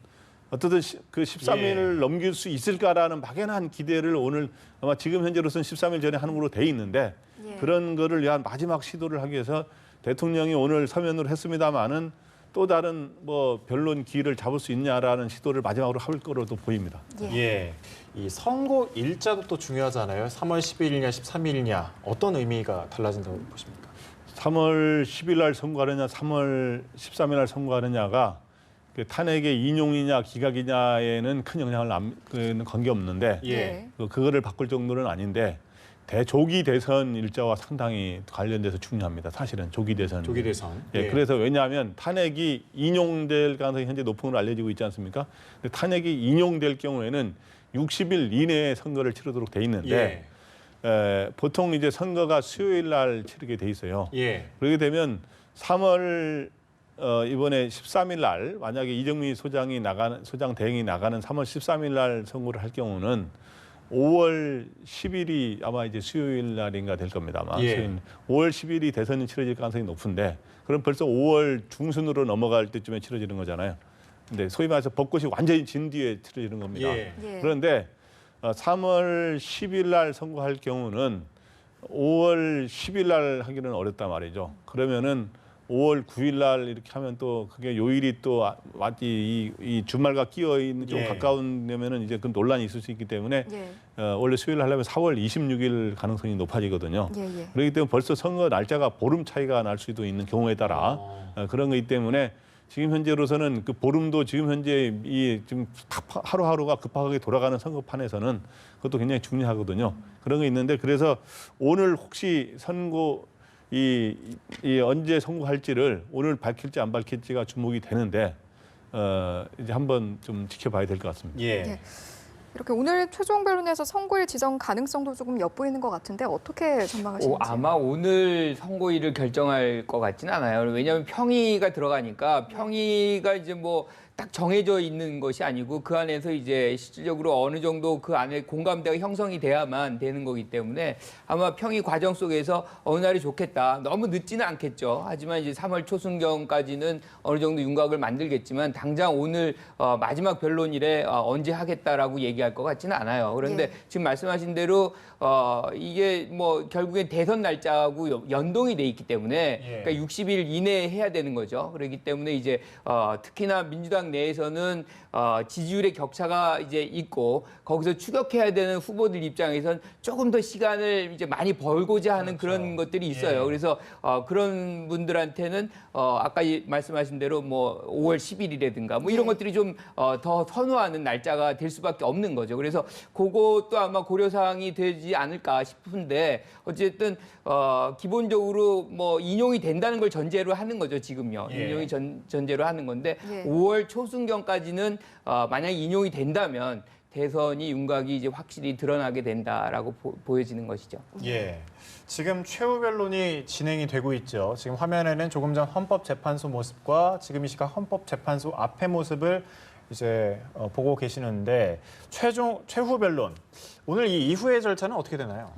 어떻든 그 13일을 넘길 수 있을까라는 막연한 기대를 오늘 아마 지금 현재로서는 13일 전에 하는 걸로 돼 있는데 그런 거를 위한 마지막 시도를 하기 위해서 대통령이 오늘 서면으로 했습니다마는 또 다른 뭐 변론 기회를 잡을 수 있냐라는 시도를 마지막으로 할 거로도 보입니다. 예. 이 선거 일자도 또 중요하잖아요. 3월 10일이냐 13일이냐 어떤 의미가 달라진다고 보십니까? 3월 10일 날 선거하느냐 3월 13일 날 선거하느냐가 그 탄핵의 인용이냐 기각이냐에는 큰 영향을 관계없는데 그거를 바꿀 정도는 아닌데 대조기 대선 일자와 상당히 관련돼서 중요합니다. 사실은 조기 대선. 조기 대선. 예, 그래서 왜냐하면 탄핵이 인용될 가능성이 현재 높은 걸로 알려지고 있지 않습니까? 근데 탄핵이 인용될 경우에는 60일 이내에 선거를 치르도록 돼 있는데 보통 이제 선거가 수요일 날 치르게 돼 있어요. 그렇게 되면 3월 이번에 13일 날 만약에 이정미 소장 대행이 나가는 3월 13일 날 선거를 할 경우는 5월 10일이 아마 이제 수요일 날인가 될 겁니다. 아마 5월 10일이 대선이 치러질 가능성이 높은데 그럼 벌써 5월 중순으로 넘어갈 때쯤에 치러지는 거잖아요. 근데 소위 말해서 벚꽃이 완전히 진 뒤에 치러지는 겁니다. 그런데 3월 10일 날 선거할 경우는 5월 10일 날 하기는 어렵단 말이죠. 그러면은 5월 9일 날 이렇게 하면 또 그게 요일이 또 마치 이 주말과 끼어 있는 좀 가까운 데면은 이제 그 논란이 있을 수 있기 때문에 원래 수요일 하려면 4월 26일 가능성이 높아지거든요. 그렇기 때문에 벌써 선거 날짜가 보름 차이가 날 수도 있는 경우에 따라 그런 거기 때문에 지금 현재로서는 그 보름도 지금 현재 이 지금 하루하루가 급하게 돌아가는 선거판에서는 그것도 굉장히 중요하거든요. 그런 거 있는데 그래서 오늘 혹시 이 언제 선고할지를 오늘 밝힐지 안 밝힐지가 주목이 되는데 이제 한번 좀 지켜봐야 될 것 같습니다. 이렇게 오늘 최종 변론에서 선고일 지정 가능성도 조금 엿보이는 것 같은데 어떻게 전망하시는지? 아마 오늘 선고일을 결정할 것 같지는 않아요. 왜냐하면 평의가 들어가니까 평의가 이제 뭐 딱 정해져 있는 것이 아니고 그 안에서 이제 실질적으로 어느 정도 그 안에 공감대가 형성이 돼야만 되는 거기 때문에 아마 평의 과정 속에서 어느 날이 좋겠다. 너무 늦지는 않겠죠. 하지만 이제 3월 초순경까지는 어느 정도 윤곽을 만들겠지만 당장 오늘 마지막 변론일에 언제 하겠다라고 얘기할 것 같지는 않아요. 그런데 지금 말씀하신 대로 이게 뭐 결국엔 대선 날짜하고 연동이 돼 있기 때문에 그러니까 60일 이내에 해야 되는 거죠. 그렇기 때문에 이제 특히나 민주당 내에서는 지지율의 격차가 이제 있고 거기서 추격해야 되는 후보들 입장에선 조금 더 시간을 이제 많이 벌고자 하는 그런 것들이 있어요. 그래서 그런 분들한테는 아까 말씀하신 대로 뭐 5월 10일이라든가 뭐 이런 것들이 좀 더 선호하는 날짜가 될 수밖에 없는 거죠. 그래서 그것도 아마 고려 사항이 되지 않을까 싶은데 어쨌든 기본적으로 뭐 인용이 된다는 걸 전제로 하는 거죠, 지금요. 인용이 전제로 하는 건데 5월 초순경까지는 만약 인용이 된다면 대선이 윤곽이 이제 확실히 드러나게 된다라고 보여지는 것이죠. 지금 최후 변론이 진행이 되고 있죠. 지금 화면에는 조금 전 헌법재판소 모습과 지금 이 시각 헌법재판소 앞의 모습을 이제 보고 계시는데 최후 변론 오늘 이 이후의 절차는 어떻게 되나요?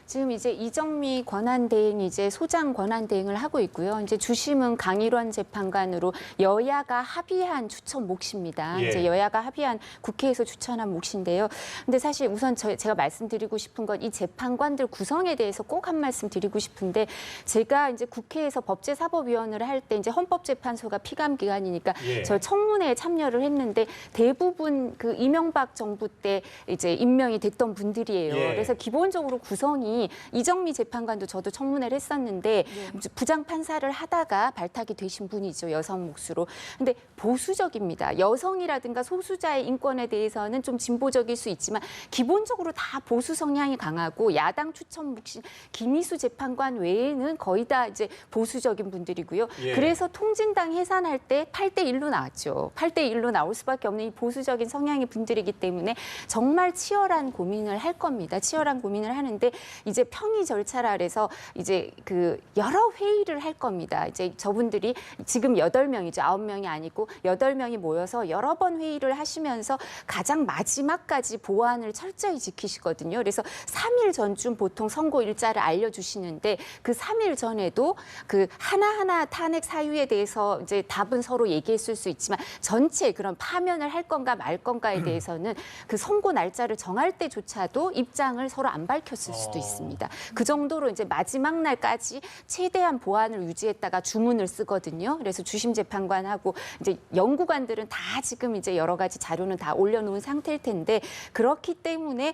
지금 이제 이정미 권한대행이 이제 소장 권한대행을 하고 있고요. 이제 주심은 강일원 재판관으로 여야가 합의한 추천 몫입니다. 이제 여야가 합의한 국회에서 추천한 몫인데요. 근데 사실 우선 제가 말씀드리고 싶은 건 이 재판관들 구성에 대해서 꼭 한 말씀 드리고 싶은데 제가 이제 국회에서 법제사법위원회를 할 때 이제 헌법재판소가 피감 기관이니까 저 청문회에 참여를 했는데 대부분 그 이명박 정부 때 이제 임명이 됐던 분들이에요. 그래서 기본적으로 구성이 이정미 재판관도 저도 청문회를 했었는데 부장 판사를 하다가 발탁이 되신 분이죠. 여성 몫으로. 근데 보수적입니다. 여성이라든가 소수자의 인권에 대해서는 좀 진보적일 수 있지만 기본적으로 다 보수 성향이 강하고 야당 추천 몫인 김희수 재판관 외에는 거의 다 이제 보수적인 분들이고요. 그래서 통진당 해산할 때 8대1로 나왔죠. 8대1로 나올 수밖에 없는 이 보수적인 성향의 분들이기 때문에 정말 치열한 고민을 할 겁니다. 치열한 고민을 하는데 이제 평의 절차라 그래서 이제 그 여러 회의를 할 겁니다. 이제 저분들이 지금 8명이죠. 9명이 아니고 8명이 모여서 여러 번 회의를 하시면서 가장 마지막까지 보안을 철저히 지키시거든요. 그래서 3일 전쯤 보통 선고 일자를 알려주시는데 그 3일 전에도 그 하나하나 탄핵 사유에 대해서 이제 답은 서로 얘기했을 수 있지만 전체 그런 파면을 할 건가 말 건가에 대해서는 그 선고 날짜를 정할 때조차도 입장을 서로 안 밝혔을 수도 있습니다. 그 정도로 이제 마지막 날까지 최대한 보안을 유지했다가 주문을 쓰거든요. 그래서 주심 재판관하고 이제 연구관들은 다 지금 이제 여러 가지 자료는 다 올려놓은 상태일 텐데 그렇기 때문에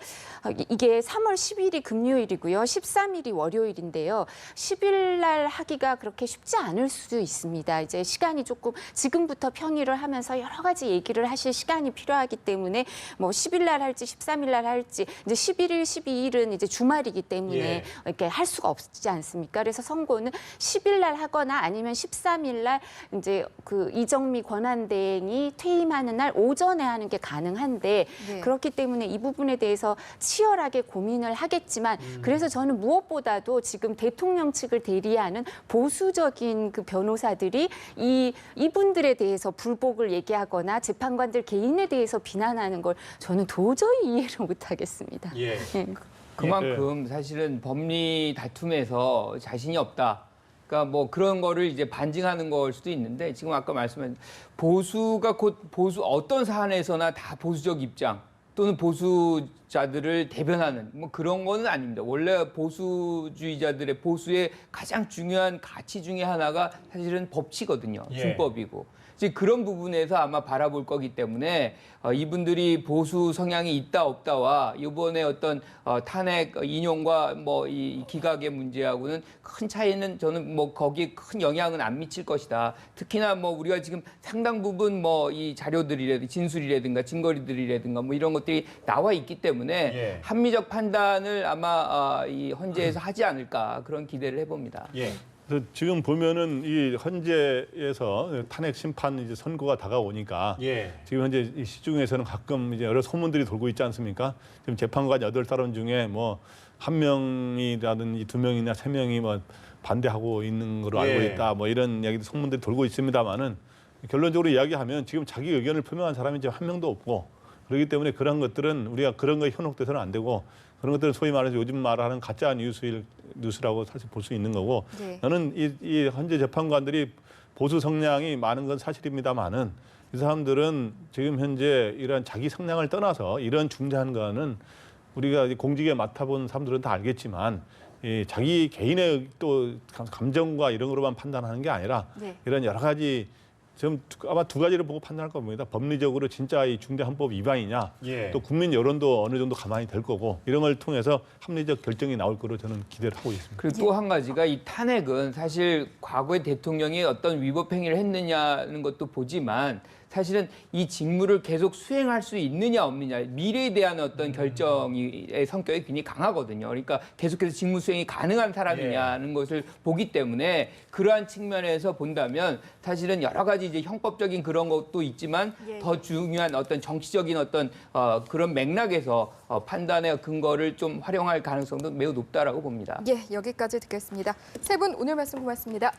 이게 3월 10일이 금요일이고요. 13일이 월요일인데요. 10일 날 하기가 그렇게 쉽지 않을 수도 있습니다. 이제 시간이 조금 지금부터 평의를 하면서 여러 가지 얘기를 하실 시간이 필요하기 때문에 뭐 10일 날 할지 13일 날 할지 이제 11일, 12일은 이제 주말이기 때문에 이렇게 할 수가 없지 않습니까? 그래서 선고는 10일 날 하거나 아니면 13일 날 이제 그 이정미 권한대행이 퇴임하는 날 오전에 하는 게 가능한데 그렇기 때문에 이 부분에 대해서 치열하게 고민을 하겠지만 그래서 저는 무엇보다도 지금 대통령 측을 대리하는 보수적인 그 변호사들이 이분들에 대해서 불복을 얘기하거나 재판관들 개인에 대해서 비난하는 걸 저는 도저히 이해를 못하겠습니다. 그만큼 사실은 법리 다툼에서 자신이 없다. 그러니까 뭐 그런 거를 이제 반증하는 걸 수도 있는데 지금 아까 말씀하신 보수가 곧 보수 어떤 사안에서나 다 보수적 입장 또는 보수자들을 대변하는 뭐 그런 거는 아닙니다. 원래 보수주의자들의 보수의 가장 중요한 가치 중에 하나가 사실은 법치거든요. 준법이고. 이제 그런 부분에서 아마 바라볼 거기 때문에 이분들이 보수 성향이 있다 없다와 이번에 어떤 탄핵 인용과 뭐 이 기각의 문제하고는 큰 차이는 저는 뭐 거기에 큰 영향은 안 미칠 것이다. 특히나 뭐 우리가 지금 상당 부분 뭐 이 자료들이라든가 진술이라든가 증거리들이라든가 뭐 이런 것들이 나와 있기 때문에 합리적 판단을 아마 이 헌재에서 하지 않을까 그런 기대를 해봅니다. 그래서 지금 보면은 이 헌재에서 탄핵 심판 이제 선고가 다가오니까 지금 현재 이 시중에서는 가끔 이제 여러 소문들이 돌고 있지 않습니까? 지금 재판관 8사람 중에 뭐 1명이라든지 2명이나 3명이 뭐 반대하고 있는 걸로 알고 있다. 뭐 이런 이야기도 소문들이 돌고 있습니다만은 결론적으로 이야기하면 지금 자기 의견을 표명한 사람이 지금 한 명도 없고 그렇기 때문에 그런 것들은 우리가 그런 거에 현혹돼서는 안 되고 그런 것들은 소위 말해서 요즘 말하는 가짜 뉴스라고 사실 볼 수 있는 거고 저는 이 헌재 재판관들이 보수 성향이 많은 건 사실입니다만은 이 사람들은 지금 현재 이런 자기 성향을 떠나서 이런 중대한 거는 우리가 공직에 맡아본 사람들은 다 알겠지만 이 자기 개인의 또 감정과 이런 거로만 판단하는 게 아니라 이런 여러 가지 지금 아마 2가지를 보고 판단할 겁니다. 법리적으로 진짜 이 중대헌법 위반이냐, 또 국민 여론도 어느 정도 가만히 될 거고 이런 걸 통해서 합리적 결정이 나올 거로 저는 기대를 하고 있습니다. 그리고 또 한 가지가 이 탄핵은 사실 과거에 대통령이 어떤 위법 행위를 했느냐는 것도 보지만 사실은 이 직무를 계속 수행할 수 있느냐 없느냐 미래에 대한 어떤 결정의 성격이 굉장히 강하거든요. 그러니까 계속해서 직무 수행이 가능한 사람이냐는 것을 보기 때문에 그러한 측면에서 본다면 사실은 여러 가지 이제 형법적인 그런 것도 있지만 더 중요한 어떤 정치적인 어떤 그런 맥락에서 판단의 근거를 좀 활용할 가능성도 매우 높다라고 봅니다. 여기까지 듣겠습니다. 세 분 오늘 말씀 고맙습니다.